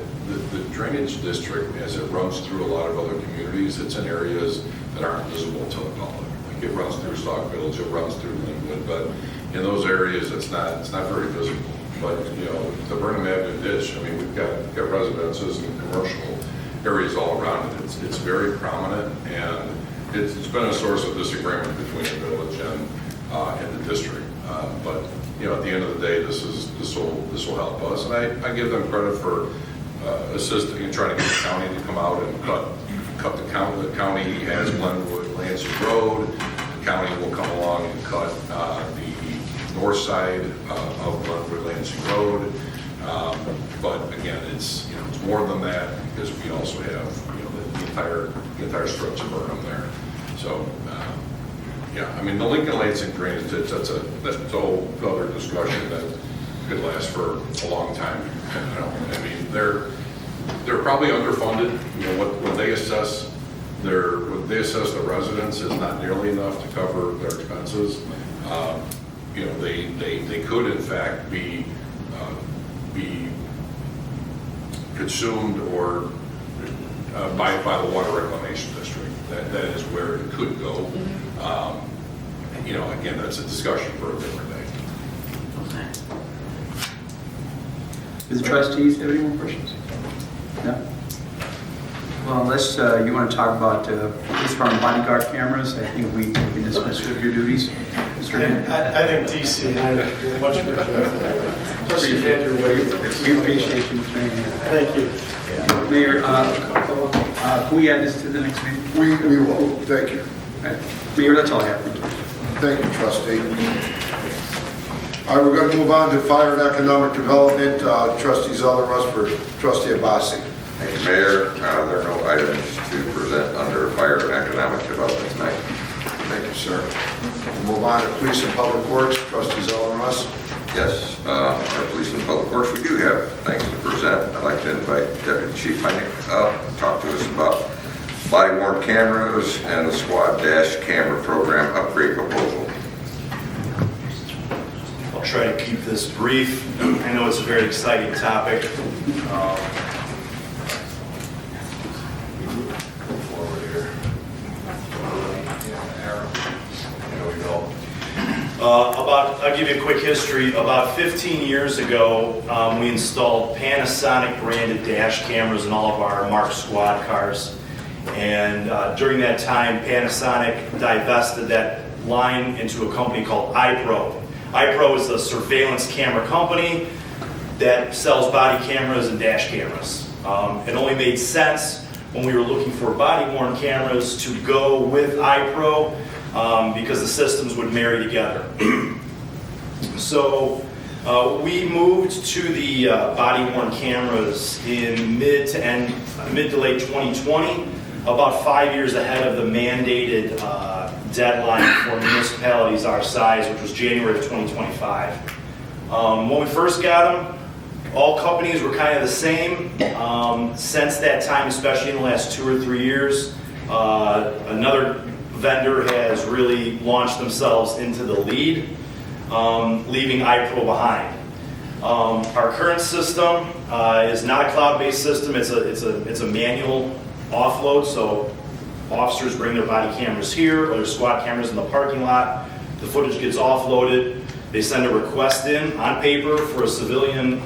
drainage district, as it runs through a lot of other communities, it's in areas that aren't visible to the public. Like it runs through Stock Village, it runs through Linwood, but in those areas, it's not very visible. But, you know, the Burnham Avenue ditch, I mean, we've got residences and commercial areas all around it. It's very prominent, and it's been a source of disagreement between the village and the district. But, you know, at the end of the day, this will help us. And I give them credit for assisting and trying to get the county to come out and cut the county. The county has Glenwood, Lansing Road. The county will come along and cut the north side of Glenwood, Lansing Road. But again, it's more than that, because we also have, you know, the entire stretch of Burnham there. So, yeah, I mean, the Lincoln Lansing drainage ditch, that's a whole other discussion that could last for a long time. You know, I mean, they're probably underfunded. You know, what they assess the residents is not nearly enough to cover their expenses. You know, they could in fact be consumed or by the water reclamation district. That is where it could go. You know, again, that's a discussion for a different day. Okay. Do the trustees have any more questions? No? Well, unless you want to talk about police department bodyguard cameras, I think we can dismiss you of your duties. Mr. Hanigan. I think DC and I are much better for that. Plus you had your way. We appreciate you, Mr. Hanigan. Thank you. Mayor, can we add this to the next meeting? We will, thank you. Mayor, that's all I have. Thank you. Thank you, trustee. All right, we're going to move on to fire and economic development. Trustee Zeldenrust for Trustee Abbasy. Thank you, Mayor. There are no items to present under fire and economic development tonight. Thank you, sir. We'll move on to police and public works. Trustee Zeldenrust. Yes, our police and public works, we do have things to present. I'd like to invite Deputy Chief Hynek up and talk to us about body-worn cameras and the squad dash camera program upgrade proposal. I'll try to keep this brief. I know it's a very exciting topic. Forward here. There we go. I'll give you a quick history. About 15 years ago, we installed Panasonic branded dash cameras in all of our marked squad cars. And during that time, Panasonic divested that line into a company called iPro. iPro is a surveillance camera company that sells body cameras and dash cameras. It only made sense when we were looking for body-worn cameras to go with iPro because the systems would marry together. So we moved to the body-worn cameras in mid to late 2020. About 5 years ahead of the mandated deadline for municipalities our size, which was January of 2025. When we first got them, all companies were kind of the same. Since that time, especially in the last 2 or 3 years, another vendor has really launched themselves into the lead, leaving iPro behind. Our current system is not a cloud-based system. It's a manual offload, so officers bring their body cameras here or their squad cameras in the parking lot. The footage gets offloaded. They send a request in on paper for a civilian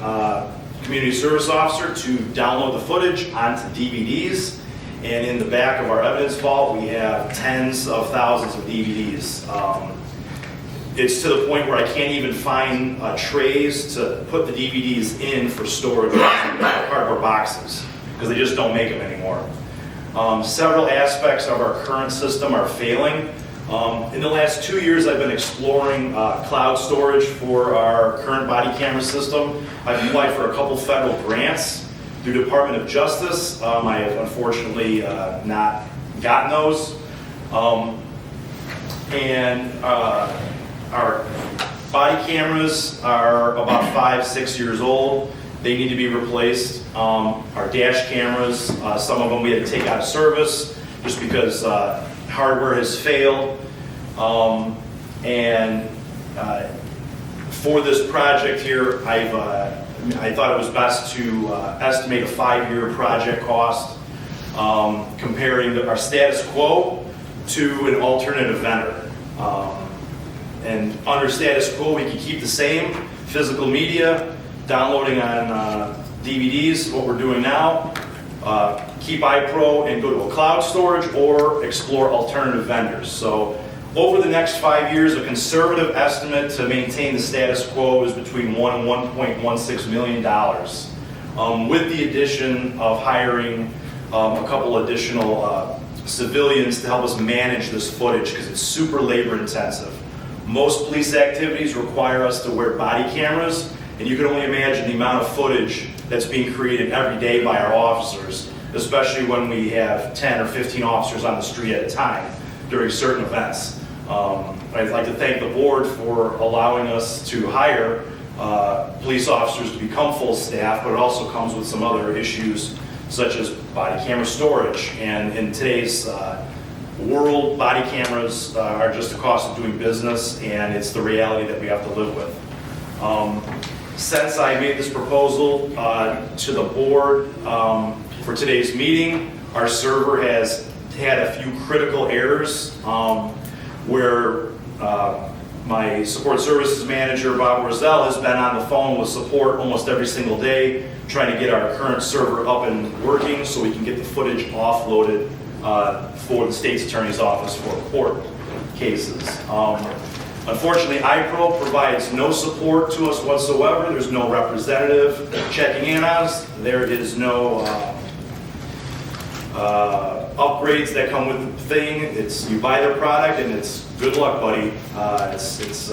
community service officer to download the footage onto DVDs. And in the back of our evidence vault, we have tens of thousands of DVDs. It's to the point where I can't even find trays to put the DVDs in for storage in cardboard boxes because they just don't make them anymore. Several aspects of our current system are failing. In the last 2 years, I've been exploring cloud storage for our current body camera system. I've applied for a couple federal grants Through Department of Justice, I have unfortunately not gotten those. Our body cameras are about 5-6 years old. They need to be replaced. Our dash cameras, some of them we had to take out of service just because hardware has failed. For this project here, I thought it was best to estimate a 5-year project cost, comparing our status quo to an alternative vendor. And under status quo, we can keep the same physical media, downloading on DVDs, what we're doing now, keep iPro and go to a cloud storage or explore alternative vendors. So over the next 5 years, a conservative estimate to maintain the status quo is between $1 and $1.16 million, with the addition of hiring a couple additional civilians to help us manage this footage because it's super labor intensive. Most police activities require us to wear body cameras, and you can only imagine the amount of footage that's being created every day by our officers, especially when we have 10 or 15 officers on the street at a time during certain events. I'd like to thank the board for allowing us to hire police officers to become full staff, but it also comes with some other issues such as body camera storage. And in today's world, body cameras are just a cost of doing business, and it's the reality that we have to live with. Since I made this proposal to the board for today's meeting, our server has had a few critical errors where my support services manager, Bob Roselle, has been on the phone with support almost every single day trying to get our current server up and working so we can get the footage offloaded for the state's attorney's office for court cases. Unfortunately, iPro provides no support to us whatsoever. There's no representative checking in on us. There is no upgrades that come with the thing. It's you buy their product and it's good luck, buddy. It's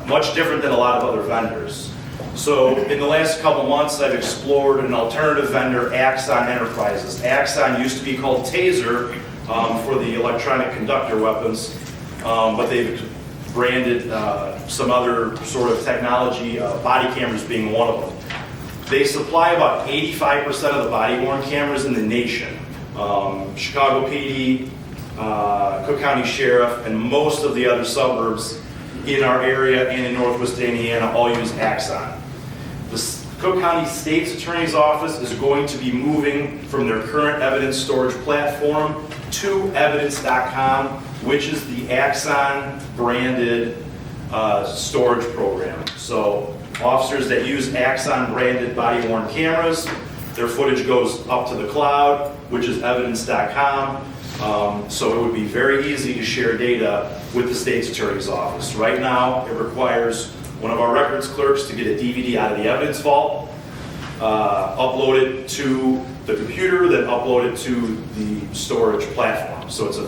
much different than a lot of other vendors. So in the last couple months, I've explored an alternative vendor, Axon Enterprises. Axon used to be called Taser for the electronic conductor weapons, but they've branded some other sort of technology, body cameras being one of them. They supply about 85% of the body-worn cameras in the nation. Chicago PD, Cook County Sheriff, and most of the other suburbs in our area and in Northwest Indiana all use Axon. The Cook County State's Attorney's Office is going to be moving from their current evidence storage platform to evidence.com, which is the Axon branded storage program. So officers that use Axon branded body-worn cameras, their footage goes up to the cloud, which is evidence.com. So it would be very easy to share data with the state's attorney's office. Right now, it requires one of our records clerks to get a DVD out of the evidence vault, upload it to the computer, then upload it to the storage platform. So it's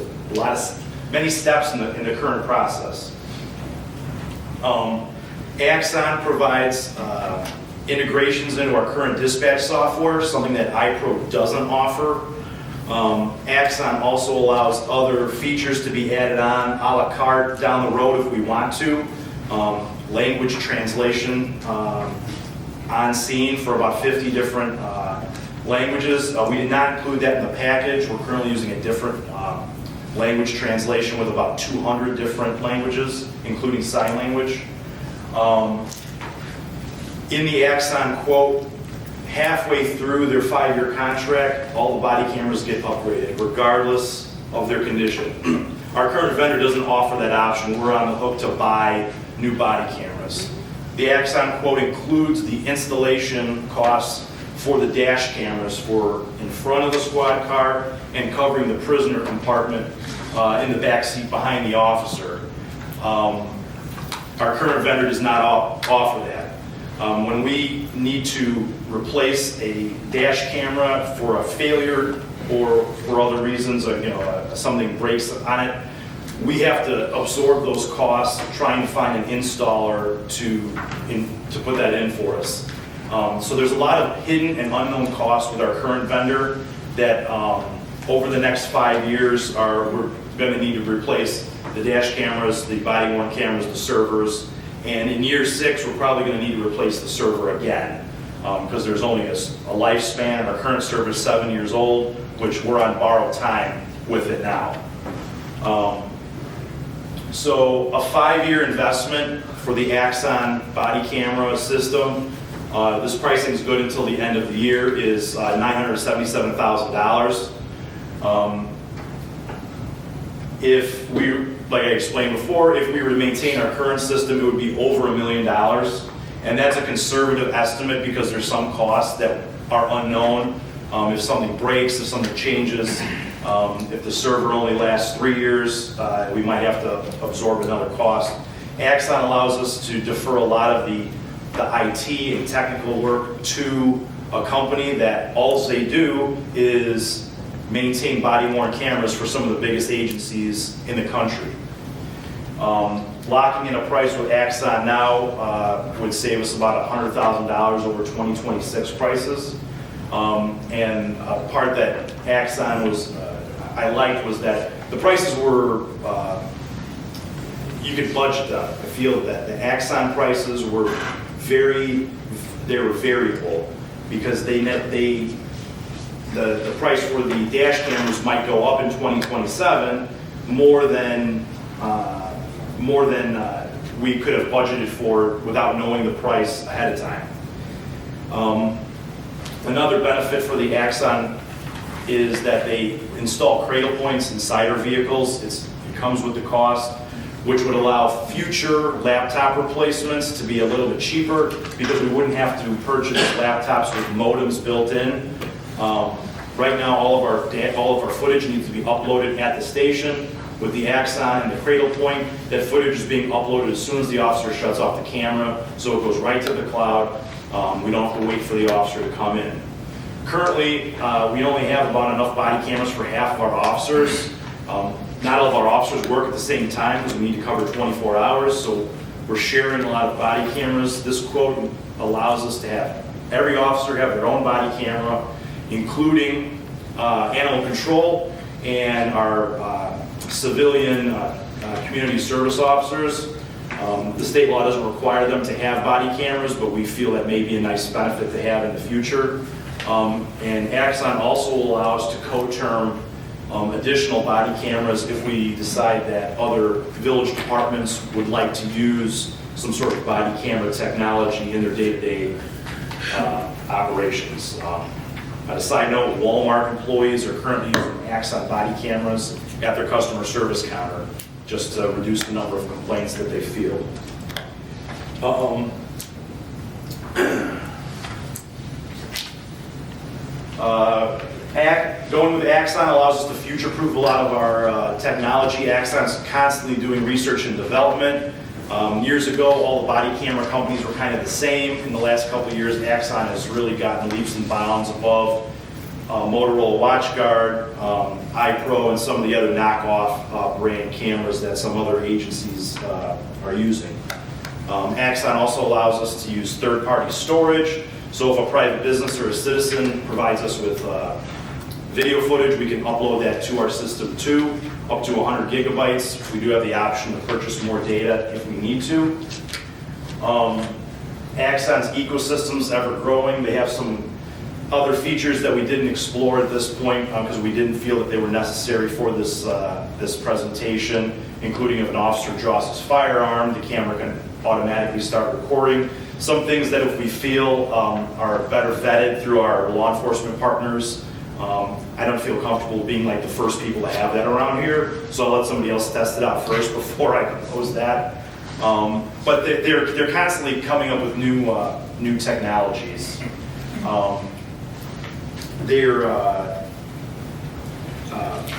many steps in the current process. Axon provides integrations into our current dispatch software, something that iPro doesn't offer. Axon also allows other features to be added on a la carte down the road if we want to. Language translation on scene for about 50 different languages. We did not include that in the package. We're currently using a different language translation with about 200 different languages, including sign language. In the Axon quote, halfway through their 5-year contract, all the body cameras get upgraded, regardless of their condition. Our current vendor doesn't offer that option. We're on the hook to buy new body cameras. The Axon quote includes the installation costs for the dash cameras for in front of the squad car and covering the prisoner compartment in the back seat behind the officer. Our current vendor does not offer that. When we need to replace a dash camera for a failure or for other reasons, something breaks on it, we have to absorb those costs trying to find an installer to put that in for us. So there's a lot of hidden and unknown costs with our current vendor that over the next 5 years we're going to need to replace the dash cameras, the body-worn cameras, the servers, and in year 6 we're probably going to need to replace the server again because there's only a lifespan. Our current server is 7 years old, which we're on borrowed time with it now. So a 5-year investment for the Axon body camera system, this pricing is good until the end of the year, is $977,000. If we, like I explained before, if we were to maintain our current system, it would be over $1 million. And that's a conservative estimate because there's some costs that are unknown. If something breaks, if something changes, if the server only lasts 3 years, we might have to absorb another cost. Axon allows us to defer a lot of the IT and technical work to a company that all they do is maintain body-worn cameras for some of the biggest agencies in the country. Locking in a price with Axon now would save us about $100,000 over 2026 prices. And a part that Axon I liked was that the prices were, you could budget them. I feel that the Axon prices were variable because the price for the dash cameras might go up in 2027 more than we could have budgeted for without knowing the price ahead of time. Another benefit for the Axon is that they install cradle points inside our vehicles. It comes with the cost, which would allow future laptop replacements to be a little bit cheaper because we wouldn't have to purchase laptops with modems built in. Right now, all of our footage needs to be uploaded at the station. With the Axon and the cradle point, that footage is being uploaded as soon as the officer shuts off the camera, so it goes right to the cloud. We don't have to wait for the officer to come in. Currently, we only have about enough body cameras for half of our officers. Not all of our officers work at the same time because we need to cover 24 hours, so we're sharing a lot of body cameras. This quote allows us to have every officer have their own body camera, including animal control and our civilian community service officers. The state law doesn't require them to have body cameras, but we feel that may be a nice benefit to have in the future. And Axon also allows to co-term additional body cameras if we decide that other village departments would like to use some sort of body camera technology in their day-to-day operations. On a side note, Walmart employees are currently using Axon body cameras at their customer service counter just to reduce the number of complaints that they field. Going with Axon allows us to future-proof a lot of our technology. Axon's constantly doing research and development. Years ago, all the body camera companies were kind of the same. In the last couple of years, Axon has really gotten leaps and bounds above Motorola WatchGuard, iPro, and some of the other knockoff brand cameras that some other agencies are using. Axon also allows us to use third-party storage. So if a private business or a citizen provides us with video footage, we can upload that to our system too, up to 100 gigabytes. We do have the option to purchase more data if we need to. Axon's ecosystem's ever growing. They have some other features that we didn't explore at this point because we didn't feel that they were necessary for this presentation, including if an officer draws his firearm, the camera can automatically start recording. Some things that if we feel are better vetted through our law enforcement partners. I don't feel comfortable being like the first people to have that around here, so I'll let somebody else test it out first before I propose that. But they're constantly coming up with new technologies.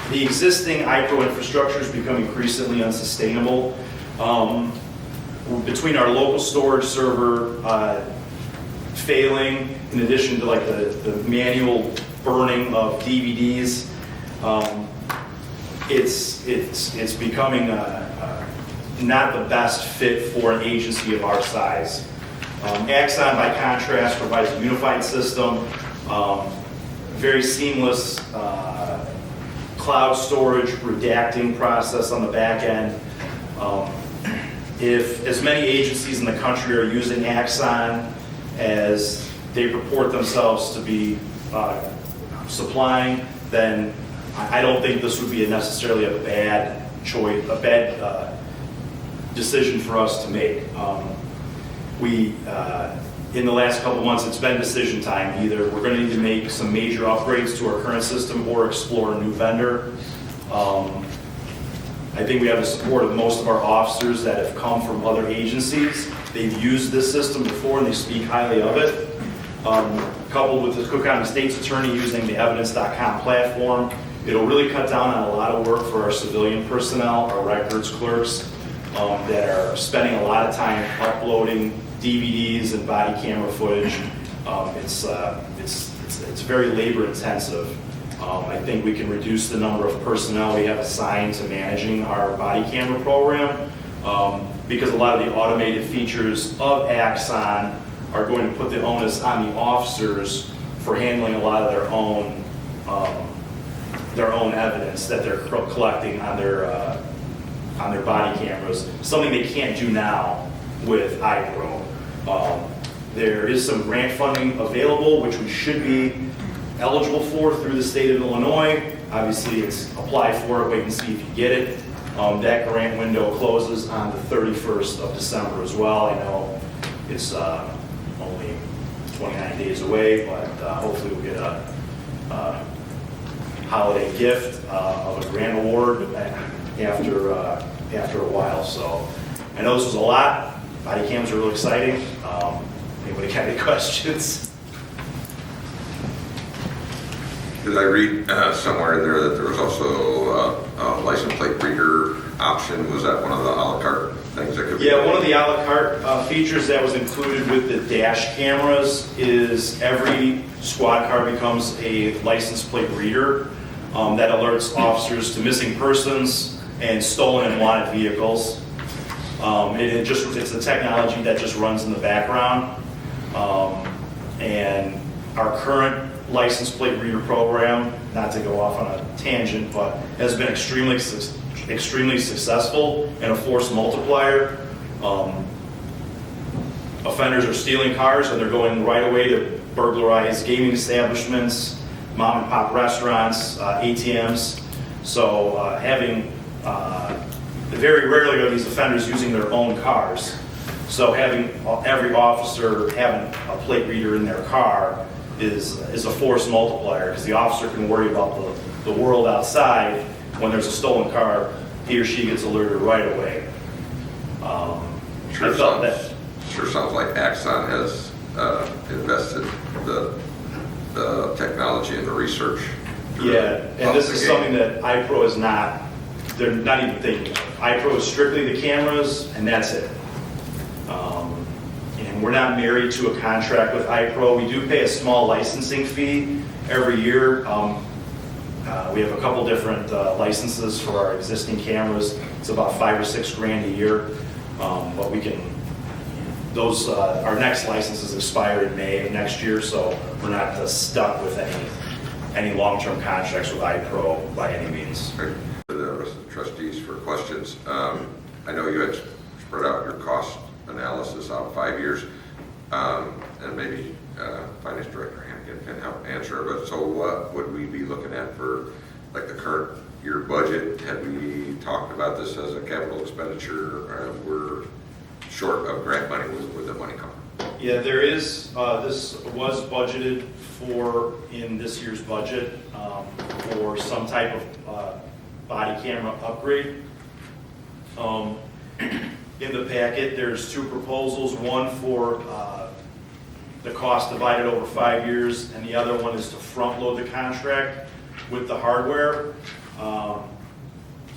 The existing iPro infrastructure has become increasingly unsustainable. Between our local storage server failing, in addition to like the manual burning of DVDs, it's becoming not the best fit for an agency of our size. Axon, by contrast, provides a unified system, very seamless cloud storage, redacting process on the back end. If as many agencies in the country are using Axon as they purport themselves to be supplying, then I don't think this would be necessarily a bad choice, a bad decision for us to make. In the last couple months, it's been decision time. Either we're going to need to make some major upgrades to our current system or explore a new vendor. I think we have the support of most of our officers that have come from other agencies. They've used this system before and they speak highly of it. Coupled with the Cook County State's Attorney using the evidence.com platform, it'll really cut down on a lot of work for our civilian personnel, our records clerks, that are spending a lot of time uploading DVDs and body camera footage. It's very labor intensive. I think we can reduce the number of personnel we have assigned to managing our body camera program because a lot of the automated features of Axon are going to put the onus on the officers for handling a lot of their own evidence that they're collecting on their body cameras, something they can't do now with iPro. There is some grant funding available, which we should be eligible for through the state of Illinois. Obviously, it's apply for it, wait and see if you get it. That grant window closes on the 31st of December as well. I know it's only 29 days away, but hopefully we'll get a holiday gift of a grant award after a while. So I know this was a lot. Body cams are really exciting. Anybody got any questions? Did I read somewhere in there that there was also a license plate reader option? Was that one of the a la carte things that could be? Yeah, one of the a la carte features that was included with the dash cameras is every squad car becomes a license plate reader that alerts officers to missing persons and stolen and wanted vehicles. It's a technology that just runs in the background. And our current license plate reader program, not to go off on a tangent, but has been extremely successful and a force multiplier. Offenders are stealing cars and they're going right away to burglarize gaming establishments, mom and pop restaurants, ATMs. So very rarely are these offenders using their own cars. So having every officer having a plate reader in their car is a force multiplier because the officer can worry about the world outside. When there's a stolen car, he or she gets alerted right away. Sure sounds like Axon has invested the technology and the research. Yeah, and this is something that iPro is not. They're not even thinking of. iPro is strictly the cameras, and that's it. And we're not married to a contract with iPro. We do pay a small licensing fee every year. We have a couple different licenses for our existing cameras. It's about $5 or $6 grand a year, but we can. Those our next licenses expire in May of next year, so we're not stuck with any long-term contracts with iPro by any means. Right. For the rest of the trustees for questions. I know you had spread out your cost analysis out 5 years, and maybe Finance Director Hanigan can help answer. But so, what would we be looking at for like the current year budget? Had we talked about this as a capital expenditure? We're short of grant money. Where the money come? Yeah, there is. This was budgeted for in this year's budget for some type of body camera upgrade. In the packet, there's two proposals, one for the cost divided over 5 years, and the other one is to front load the contract with the hardware.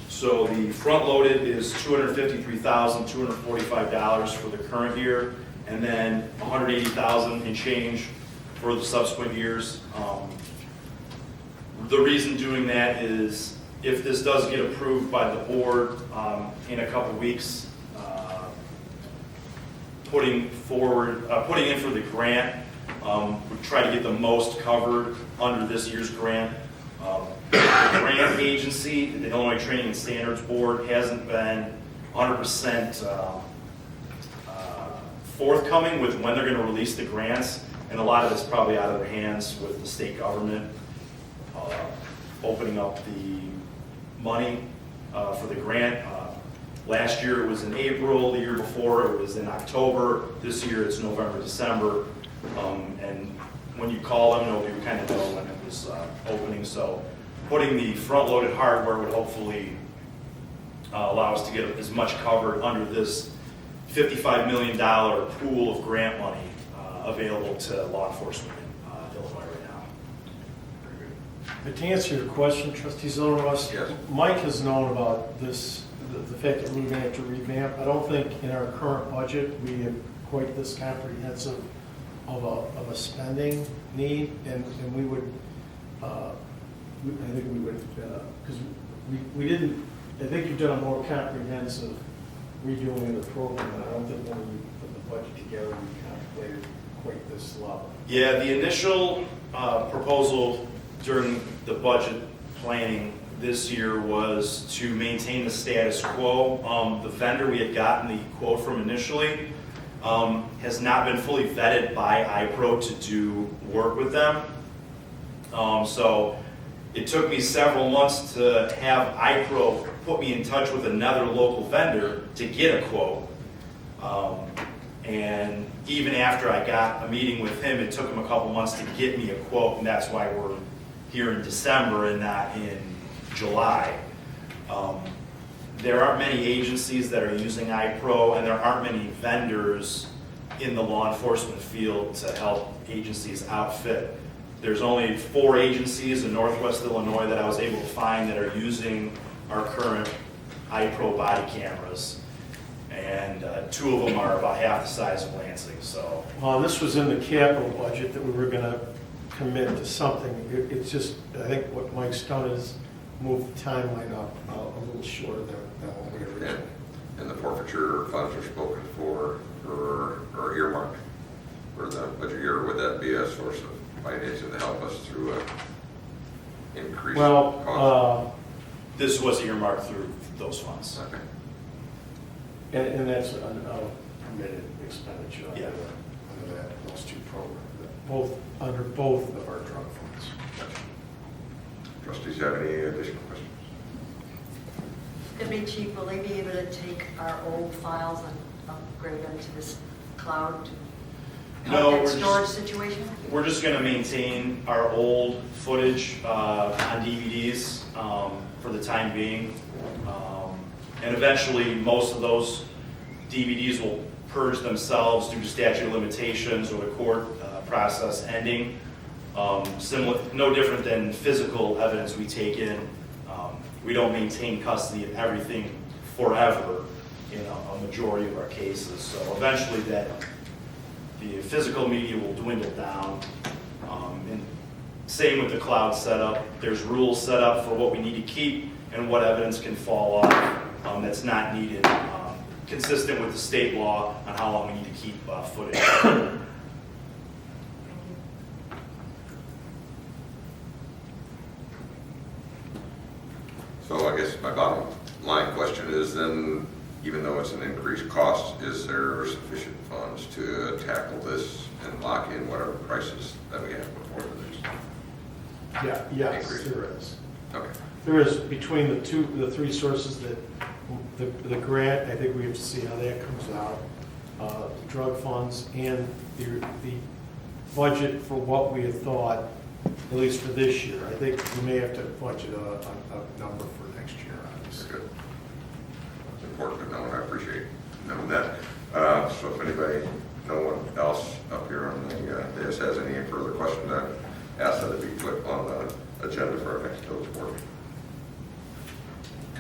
So the front loaded is $253,245 for the current year, and then $180,000 and change for the subsequent years. The reason doing that is if this does get approved by the board in a couple weeks, putting in for the grant. We try to get the most covered under this year's grant. The grant agency, the Illinois Training and Standards Board, hasn't been 100% forthcoming with when they're going to release the grants, and a lot of it's probably out of their hands with the state government opening up the money for the grant. Last year it was in April, the year before it was in October, this year it's November, December, and when you call them, you kind of know when it was opening, so putting the front-loaded hardware would hopefully allow us to get as much covered under this $55 million pool of grant money available to law enforcement in Illinois right now. But to answer your question, Trustee Zeldenrust, Yes. Mike has known about this, the fact that we're going to have to revamp. I don't think in our current budget we have quite this comprehensive of a spending need, and we would, I think we would, because we didn't, I think you've done a more comprehensive redoing of the program, and I don't think when we put the budget together we contemplated quite this level. Yeah, the initial proposal during the budget planning this year was to maintain the status quo. The vendor we had gotten the quote from initially has not been fully vetted by iPro to do work with them. So it took me several months to have iPro put me in touch with another local vendor to get a quote. And even after I got a meeting with him, it took him a couple months to get me a quote, and that's why we're here in December and not in July. There aren't many agencies that are using iPro, and there aren't many vendors in the law enforcement field to help agencies outfit. There's only 4 agencies in Northwest Illinois that I was able to find that are using our current iPro body cameras, and 2 of them are about half the size of Lansing. So This was in the capital budget that we were going to commit to something. It's just, I think what Mike's done is move the timeline up a little shorter than what we originally. And the forfeiture funds are spoken for or earmarked for the budget year. Would that be a source of financing to help us through a increased cost? this was earmarked through those funds. Okay. And that's a permitted expenditure Yeah. under those 2 programs, under both of our drug funds. Trustees have any additional questions? Deputy Chief, will they be able to take our old files and upgrade them to this cloud No, content storage situation? We're just going to maintain our old footage on DVDs for the time being. And eventually, most of those DVDs will purge themselves due to statute of limitations or the court process ending. Similar, no different than physical evidence we take in. We don't maintain custody of everything forever in a majority of our cases. So eventually the physical media will dwindle down. And same with the cloud setup. There's rules set up for what we need to keep and what evidence can fall off that's not needed, consistent with the state law on how long we need to keep footage. So I guess my bottom line question is then, even though it's an increased cost, is there sufficient funds to tackle this and lock in whatever prices that we have before the next? Yes, increase? there is. Okay. There is, between the 3 sources that, the grant, I think we have to see how that comes out, the drug funds, and the budget for what we had thought, at least for this year. I think we may have to budget a number for next year, obviously. Good. It's important to know, and I appreciate knowing that. So if anybody, no one else up here on the dais has any further questions, I ask that it be put on the agenda for our next village board meeting.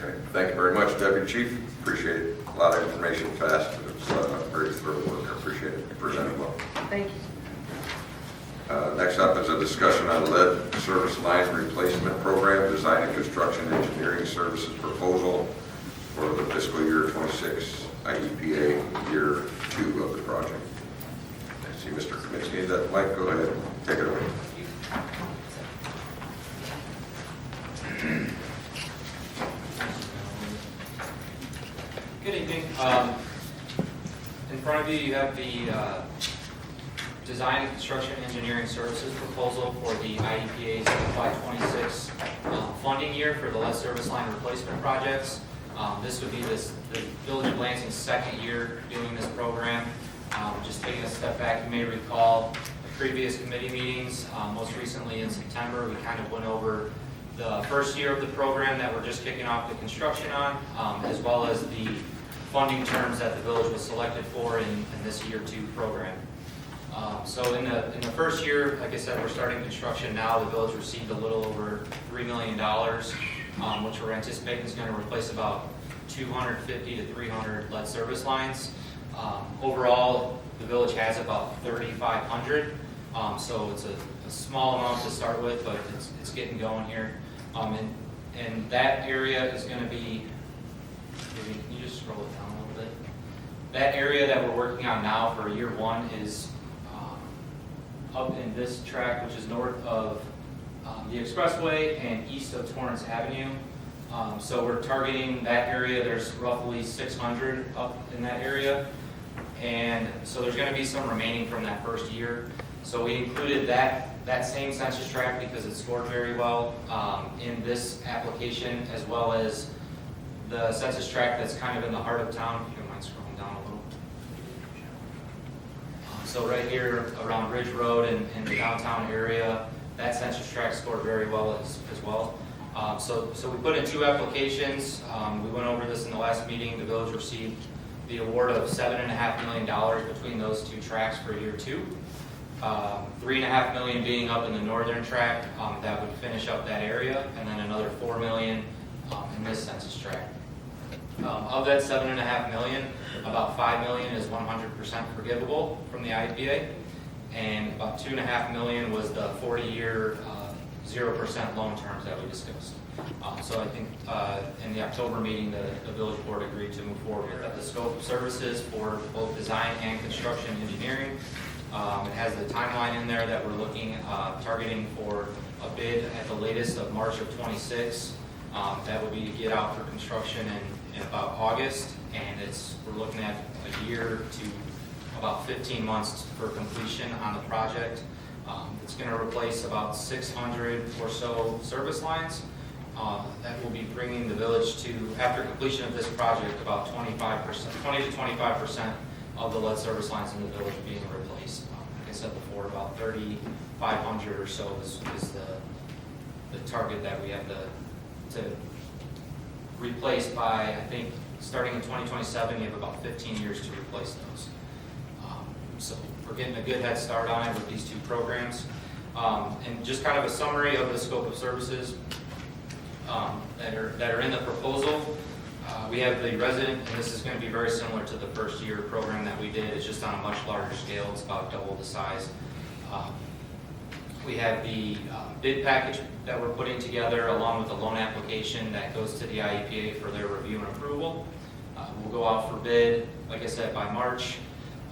Okay, thank you very much, Deputy Chief. Appreciate it. A lot of information fast. It's very thorough work. I appreciate it. You presented well. Thank you. Next up is a discussion on lead service line replacement program, design and construction engineering services proposal for the fiscal year 26 IEPA year 2 of the project. that, Mike, go ahead, take it away. Good evening. In front of you, you have the Design and Construction Engineering Services proposal for the IEPA's FY26 funding year for the lead service line replacement projects. This would be the Village of Lansing's second year doing this program. Just taking a step back, you may recall the previous committee meetings, most recently in September, we kind of went over the first year of the program that we're just kicking off the construction on, as well as the funding terms that the village was selected for in this year two program. So in the first year, like I said, we're starting construction now. The village received a little over $3 million, which we're anticipating is going to replace about 250 to 300 lead service lines. Overall, the village has about 3,500, so it's a small amount to start with, but it's getting going here. And that area is going to be, can you just scroll it down a little bit? That area that we're working on now for year one is up in this track, which is north of the expressway and east of Torrance Avenue. So we're targeting that area. There's roughly 600 up in that area. And so there's going to be some remaining from that first year. So we included that same census tract because it scored very well in this application, as well as the census tract that's kind of in the heart of town. If you don't mind scrolling down a little. So right here around Ridge Road and the downtown area, that census tract scored very well as well. So we put in two applications. We went over this in the last meeting. The village received the award of $7.5 million between those two tracts for year two. $3.5 million being up in the northern tract that would finish up that area, and then another $4 million in this census tract. Of that $7.5 million, about $5 million is 100% forgivable from the IEPA, and about $2.5 million was the 40-year 0% loan terms that we discussed. So I think in the October meeting, the village board agreed to move forward with the scope of services for both design and construction engineering. It has the timeline in there that we're looking, targeting for a bid at the latest of March of 26. That would be to get out for construction in about August, and we're looking at a year to about 15 months for completion on the project. It's going to replace about 600 or so service lines. That will be bringing the village to, after completion of this project, about 20 to 25% of the lead service lines in the village being replaced. Like I said before, about 3,500 or so is the target that we have to replace by, I think, starting in 2027, you have about 15 years to replace those. So we're getting a good head start on it with these two programs. And just kind of a summary of the scope of services that are in the proposal. We have the resident, and this is going to be very similar to the first year program that we did. It's just on a much larger scale. It's about double the size. We have the bid package that we're putting together along with the loan application that goes to the IEPA for their review and approval. We'll go out for bid, like I said, by March.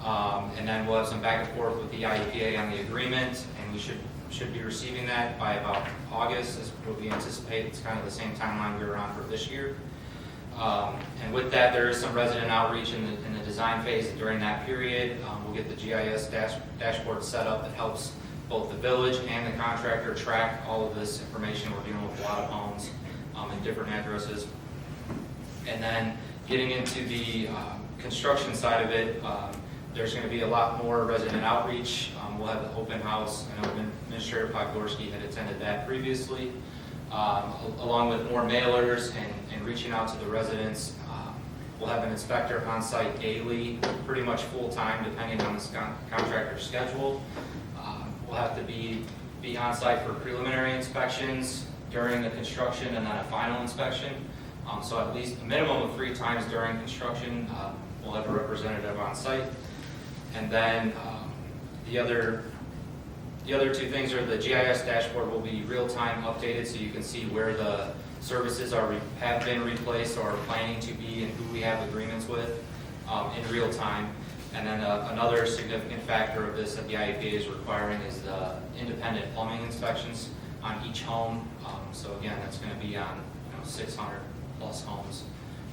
And then we'll have some back and forth with the IEPA on the agreement, and we should be receiving that by about August is what we anticipate. It's kind of the same timeline we were on for this year. And with that, there is some resident outreach in the design phase during that period. We'll get the GIS dashboard set up that helps both the village and the contractor track all of this information. We're dealing with a lot of homes and different addresses. And then getting into the construction side of it, there's going to be a lot more resident outreach. We'll have the open house. I know Administrator Podgorski had attended that previously, along with more mailers and reaching out to the residents. We'll have an inspector on site daily, pretty much full time, depending on the contractor's schedule. We'll have to be on site for preliminary inspections during the construction and then a final inspection. So at least a minimum of 3 times during construction, we'll have a representative on site. And then the other two things are the GIS dashboard will be real-time updated, so you can see where the services have been replaced or are planning to be and who we have agreements with in real time. And then another significant factor of this that the IEPA is requiring is the independent plumbing inspections on each home. So again, that's going to be on 600 plus homes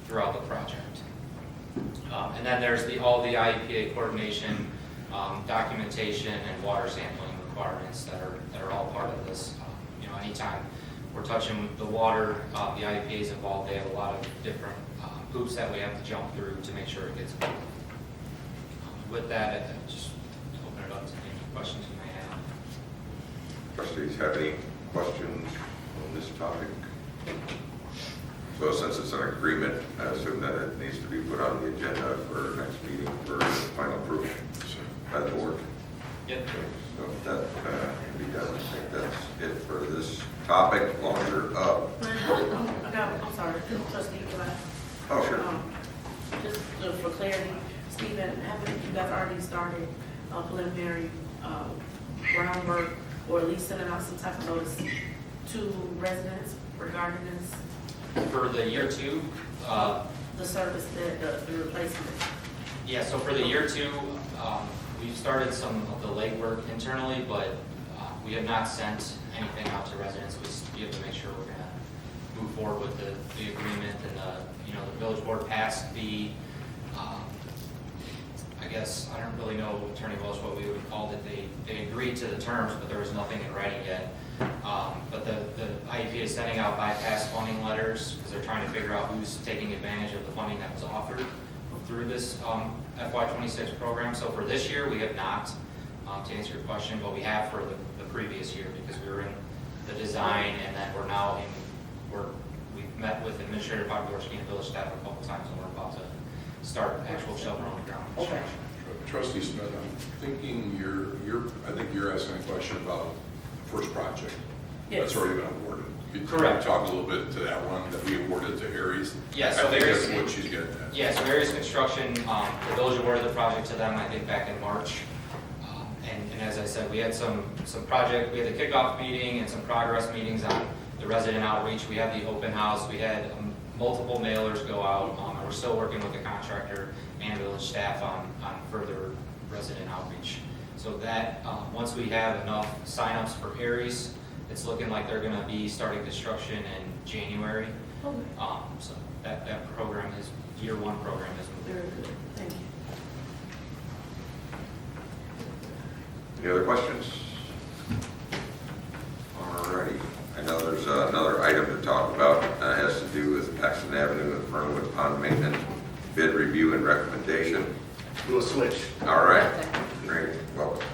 throughout the project. And then there's all the IEPA coordination, documentation, and water sampling requirements that are all part of this. Anytime we're touching the water, the IEPA is involved. They have a lot of different hoops that we have to jump through to make sure it gets approved. With that, I just open it up to any questions you may have. Trustees have any questions on this topic? So since it's an agreement, I assume that it needs to be put on the agenda for next meeting for final approval by the board. Yep. So that can be done. I think that's it for this topic. Longer up. I'm sorry, Trustee, can I? Oh, sure. Just for clarity, Stephen, haven't you guys already started preliminary groundwork, or at least sending out some type of notice to residents regarding this? For the year 2, The service, the replacement. yeah, so for the year 2, we've started some of the legwork internally, but we have not sent anything out to residents. We have to make sure we're going to move forward with the agreement, and the village board passed the, I guess, I don't really know, Attorney Welsh, what we would have called it. They agreed to the terms, but there was nothing in writing yet. But the IEP is sending out bypass funding letters because they're trying to figure out who's taking advantage of the funding that was offered through this FY26 program. So for this year, we have not, to answer your question, but we have for the previous year, because we were in the design, and then we're now we've met with Administrator Podgorski and village staff a couple times, and we're about to start actual shovel on the ground construction. Trustee Smith, I'm thinking I think you're asking a question about first project. Yes. That's already been awarded. Correct. Talk a little bit to that one that we awarded to Aries. Yeah, so I think Aries- that's what she's getting at. Yeah, so Aries Construction, the village awarded the project to them, I think, back in March. And as I said, we had we had the kickoff meeting and some progress meetings on the resident outreach. We had the open house. We had multiple mailers go out. And we're still working with the contractor and village staff on further resident outreach. So that, once we have enough signups for Aries, it's looking like they're going to be starting construction in January. Okay. So that program is, year 1 program is moving. Very good, thank you. Any other questions? Alrighty. I know there's another item to talk about. It has to do with Paxton Avenue and Fernwood Pond Maintenance bid review and recommendation. Do a switch. All right. Great. Welcome.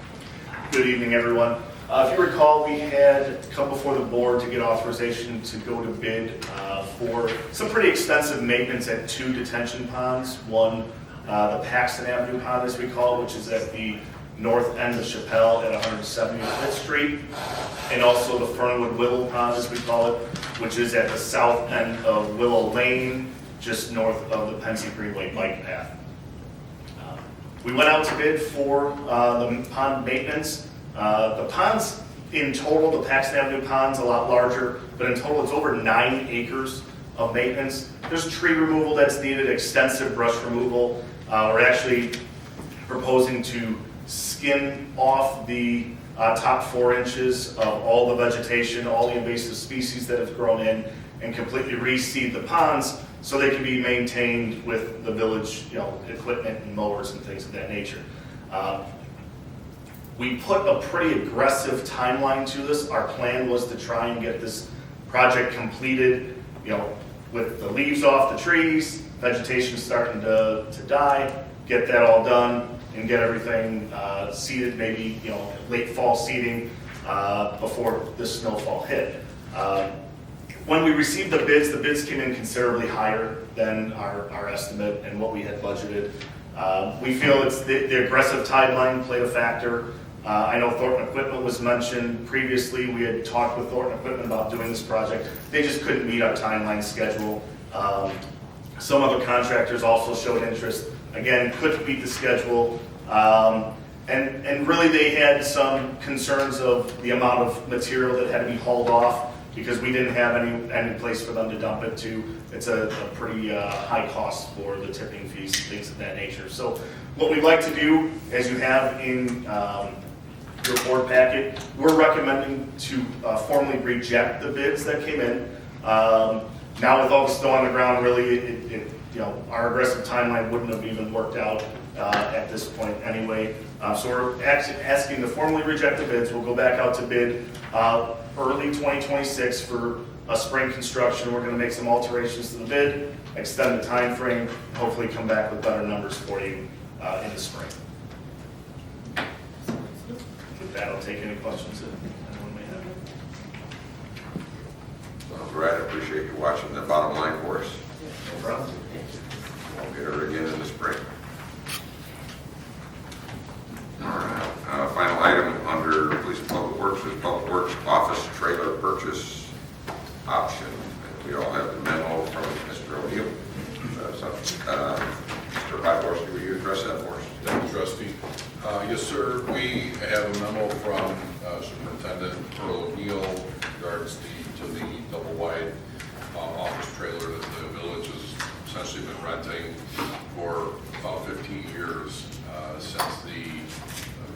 Good evening, everyone. If you recall, we had come before the board to get authorization to go to bid for some pretty extensive maintenance at 2 detention ponds. One, the Paxton Avenue pond, as we call it, which is at the north end of Chappelle at 175th Street, and also the Fernwood Willow Pond, as we call it, which is at the south end of Willow Lane, just north of the Pensy Greenway bike path. We went out to bid for the pond maintenance. The ponds in total, the Paxton Avenue pond's a lot larger, but in total it's over 9 acres of maintenance. There's tree removal that's needed, extensive brush removal. We're actually proposing to skin off the top 4 inches of all the vegetation, all the invasive species that have grown in, and completely reseed the ponds so they can be maintained with the village, equipment and mowers and things of that nature. We put a pretty aggressive timeline to this. Our plan was to try and get this project completed, with the leaves off the trees, vegetation starting to die, get that all done, and get everything seeded, maybe late fall seeding before this snowfall hit. When we received the bids came in considerably higher than our estimate and what we had budgeted. We feel it's the aggressive timeline played a factor. I know Thornton Equipment was mentioned previously. We had talked with Thornton Equipment about doing this project. They just couldn't meet our timeline schedule. Some other contractors also showed interest. Again, couldn't meet the schedule. And really they had some concerns of the amount of material that had to be hauled off because we didn't have any place for them to dump it to. It's a pretty high cost for the tipping fees and things of that nature. So what we'd like to do, as you have in your board packet, we're recommending to formally reject the bids that came in. Now with all the snow on the ground, really, our aggressive timeline wouldn't have even worked out at this point anyway. So we're asking to formally reject the bids. We'll go back out to bid early 2026 for a spring construction. We're going to make some alterations to the bid, extend the time frame, hopefully come back with better numbers for you in the spring. With that, I'll take any questions that anyone may have. Sounds right. I appreciate you watching the bottom line for us. No problem. We'll get her again in the spring. All right. Final item under Police and Public Works is Public Works Office Trailer Purchase Option. We all have the memo from Mr. O'Neill. Mr. Podgorski, will you address that for us? Thank you, Trustee. Yes, sir. We have a memo from Superintendent O'Neill in regards to the double-wide office trailer that the village has essentially been renting for about 15 years since the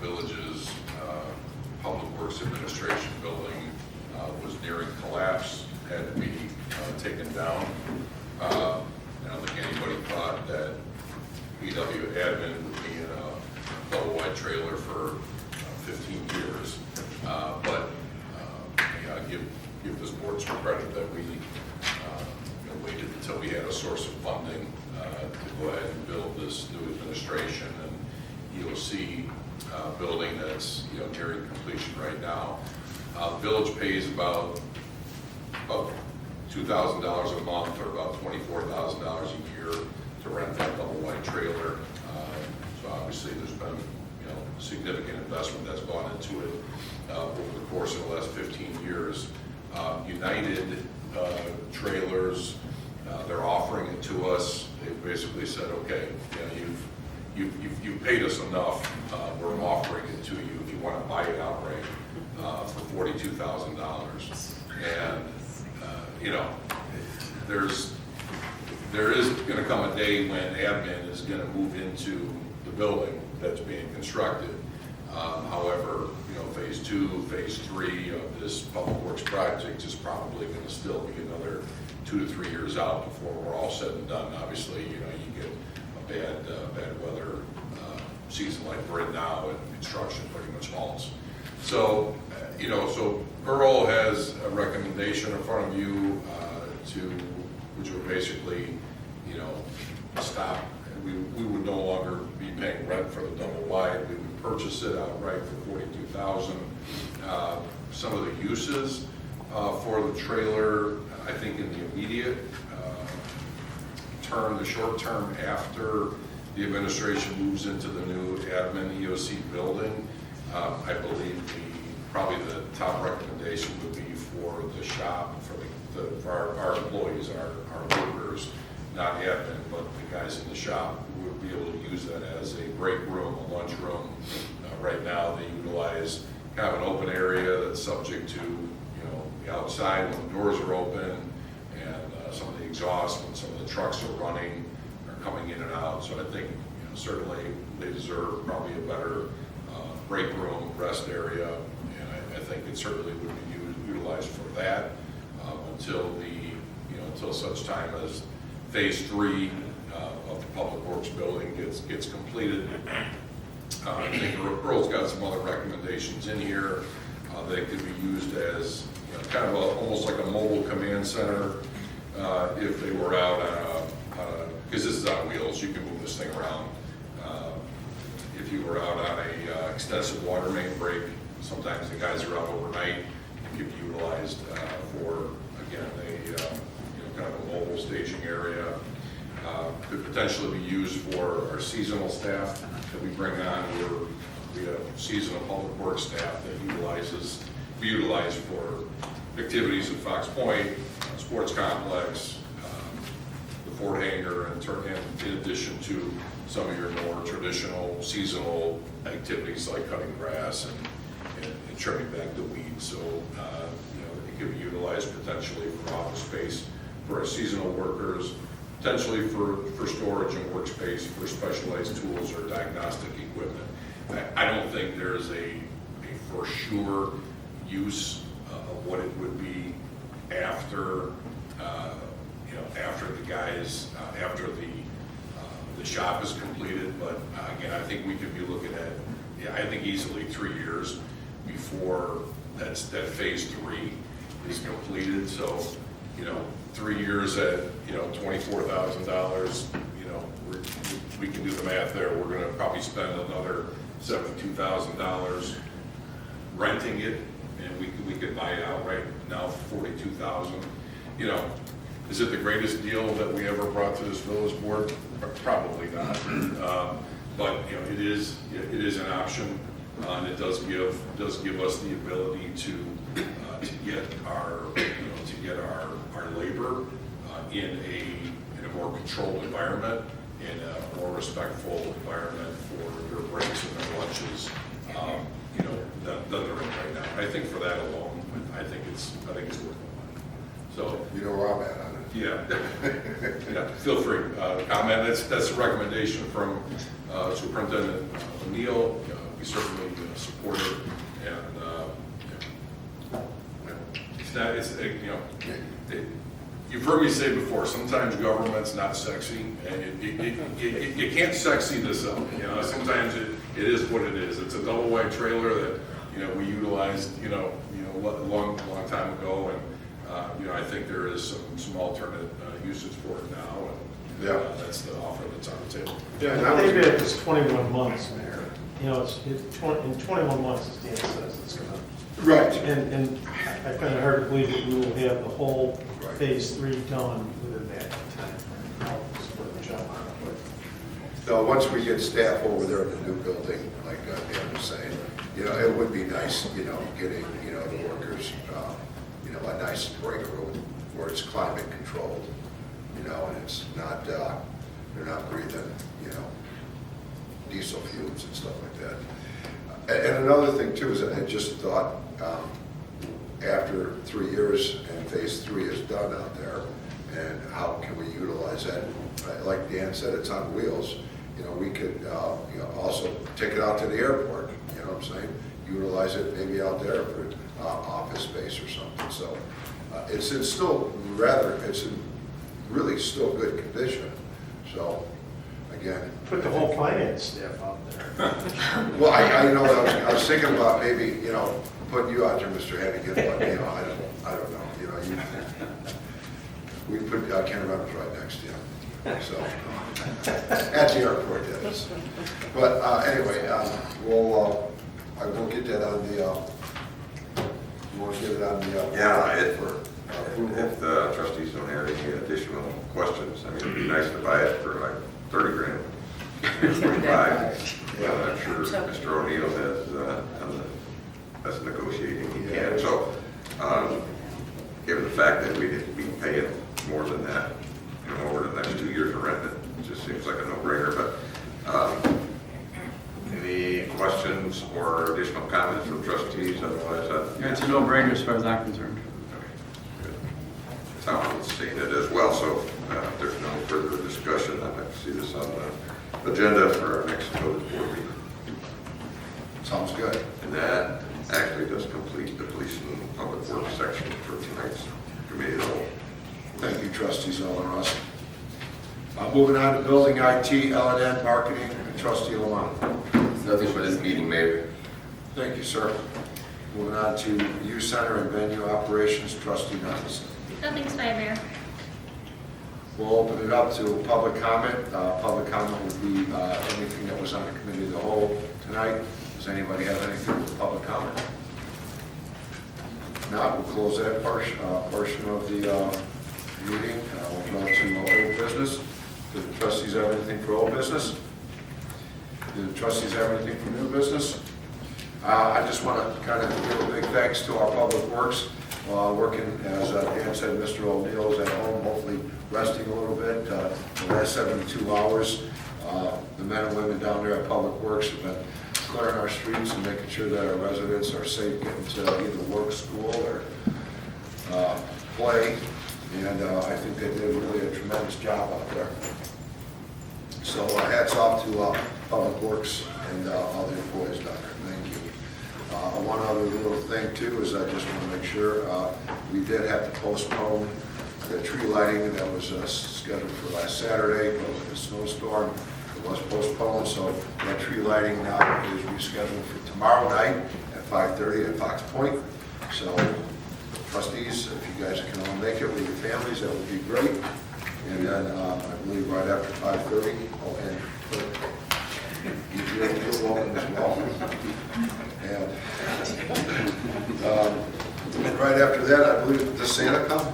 village's Public Works Administration building was nearing collapse, had to be taken down. I don't think anybody thought that PW admin would be in a double-wide trailer for 15 years. But I give this board some credit that we waited until we had a source of funding to go ahead and build this new administration and EOC building that's nearing completion right now. The village pays about $2,000 a month, or about $24,000 a year to rent that double-wide trailer. So obviously there's been significant investment that's gone into it over the course of the last 15 years. United Trailers, they're offering it to us. They basically said, okay, you've paid us enough. We're offering it to you if you want to buy it outright for $42,000. And there is going to come a day when admin is going to move into the building that's being constructed. However, phase 2, phase 3 of this public works project is probably going to still be another 2 to 3 years out before we're all said and done. Obviously, you get a bad weather season like we're in now, and construction pretty much halts. So, so Earl has a recommendation in front of you which would basically, stop. We would no longer be paying rent for the double wide. We would purchase it outright for $42,000. Some of the uses for the trailer, I think in the immediate term, the short term after the administration moves into the new admin EOC building, I believe probably the top recommendation would be for the shop, for our employees, our workers, not admin, but the guys in the shop would be able to use that as a break room, a lunch room. Right now, they utilize kind of an open area that's subject to, the outside when the doors are open, and some of the exhaust when some of the trucks are running, are coming in and out. So I think, certainly they deserve probably a better break room, rest area, and I think it certainly would be utilized for that until such time as phase 3 of the Public Works building gets completed. I think Earl's got some other recommendations in here that could be used as kind of almost like a mobile command center if they were out on because this is on wheels, you can move this thing around. If you were out on a extensive water main break, sometimes the guys are out overnight and can be utilized for, again, a kind of a mobile staging area. Could potentially be used for our seasonal staff that we bring on. We have seasonal public works staff that we utilize for activities at Fox Point, sports complex, the Ford Hangar, and in addition to some of your more traditional seasonal activities like cutting grass and trimming back the weeds. So, could be utilized potentially for office space for our seasonal workers, potentially for storage and workspace for specialized tools or diagnostic equipment. I don't think there's a for sure use of what it would be after, after the guys, after the shop is completed. But again, I think we could be looking at, I think easily 3 years before that phase 3 is completed. So, 3 years at, $24,000, we can do the math there. We're going to probably spend another $72,000 renting it, and we could buy it out right now for $42,000. Is it the greatest deal that we ever brought to this village board? Probably not. But it is an option, and it does give us the ability to get our labor in a more controlled environment, in a more respectful environment for their breaks and their lunches, than they're in right now. I think for that alone, I think it's worth it. So You know where I'm at on it. yeah, yeah. Feel free to comment. That's a recommendation from Superintendent O'Neill. We certainly support it, and you've heard me say before, sometimes government's not sexy, and you can't sexy this up. Sometimes it is what it is. It's a double wide trailer that we utilized a long time ago, and I think there is some alternate usage for it now, and that's the offer that's on the table. Yeah, they've had this 21 months, Mayor. In 21 months, as Dan says, it's going to. Right. And I find it hard to believe that we will have the whole phase 3 done within that time. I'll split the job on it, but So once we get staff over there in the new building, like Dan was saying, it would be nice, getting, the workers, a nice break room where it's climate controlled, and it's not, they're not breathing, diesel fumes and stuff like that. And another thing too is I just thought, after 3 years and phase 3 is done out there, and how can we utilize that? Like Dan said, it's on wheels. We could, also take it out to the airport, you know what I'm saying? Utilize it maybe out there for office space or something. So it's in really still good condition. So again. put the whole finance staff out there. Well, I was thinking about maybe, putting you out there, Mr. Hanigan, but, I don't know, we put Calumet right next to you. So, at the airport, that is. But anyway, I will get that on the, you want to get it on the, for approval? If the trustees don't have any additional questions, it'd be nice to buy it for like 30 grand. 25. Well, I'm sure Mr. O'Neill has negotiating he can. So, given the fact that we can pay it more than that, over the next 2 years of rent, it just seems like a no-brainer. But any questions or additional comments from trustees? Otherwise, It's a no-brainer as far as I'm concerned. Tom was saying it as well. So, if there's no further discussion, I'd like to see this on the agenda for our next village board meeting. Sounds good. And that actually does complete the police and public works section for tonight's committee of the whole. Thank you, Trustee Zeldenrust. Moving on to building IT, L&N, marketing, and Trustee Lamothe. Nothing for this meeting, Mayor. Thank you, sir. Moving on to youth center and venue operations, Trustee Nathan. Nothing's fine, Mayor. We'll open it up to public comment. Public comment will be anything that was on the committee of the whole tonight. Does anybody have anything for public comment? If not, we'll close that portion of the meeting. We'll go to old business. Do the trustees have anything for old business? Do the trustees have anything for new business? I just want to kind of give a big thanks to our public works. Working, as Dan said, Mr. O'Neill is at home, hopefully resting a little bit. The last 72 hours, the men and women down there at Public Works have been clearing our streets and making sure that our residents are safe getting to either work, school, or play, and I think they did really a tremendous job out there. So hats off to Public Works and all the employees down there. Thank you. One other little thing too is I just want to make sure we did have to postpone the tree lighting that was scheduled for last Saturday, but with the snowstorm, it was postponed. So that tree lighting now is rescheduled for tomorrow night at 5:30 at Fox Point. So trustees, if you guys can all make it with your families, that would be great. And then I believe right after 5:30, and you're welcome as well. And right after that, I believe, does Santa come?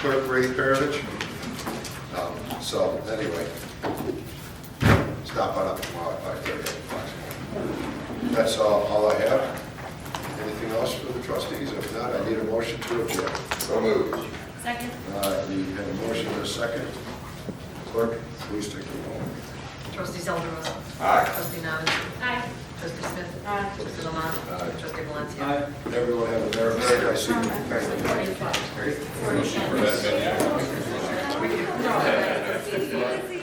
Clerk Ray Parovich. So anyway, stop on up tomorrow at 5:30. That's all I have. Anything else for the trustees? If not, I need a motion to adjourn. So moved. Second. We have a motion and a second. Clerk, please take the roll. Trustee Zeldenrust. Aye. Trustee Nod. Aye. Trustee Smith. Aye. Trustee Lamothe. Aye. Trustee Valencia. Aye. Everyone have a very nice evening. Thank you.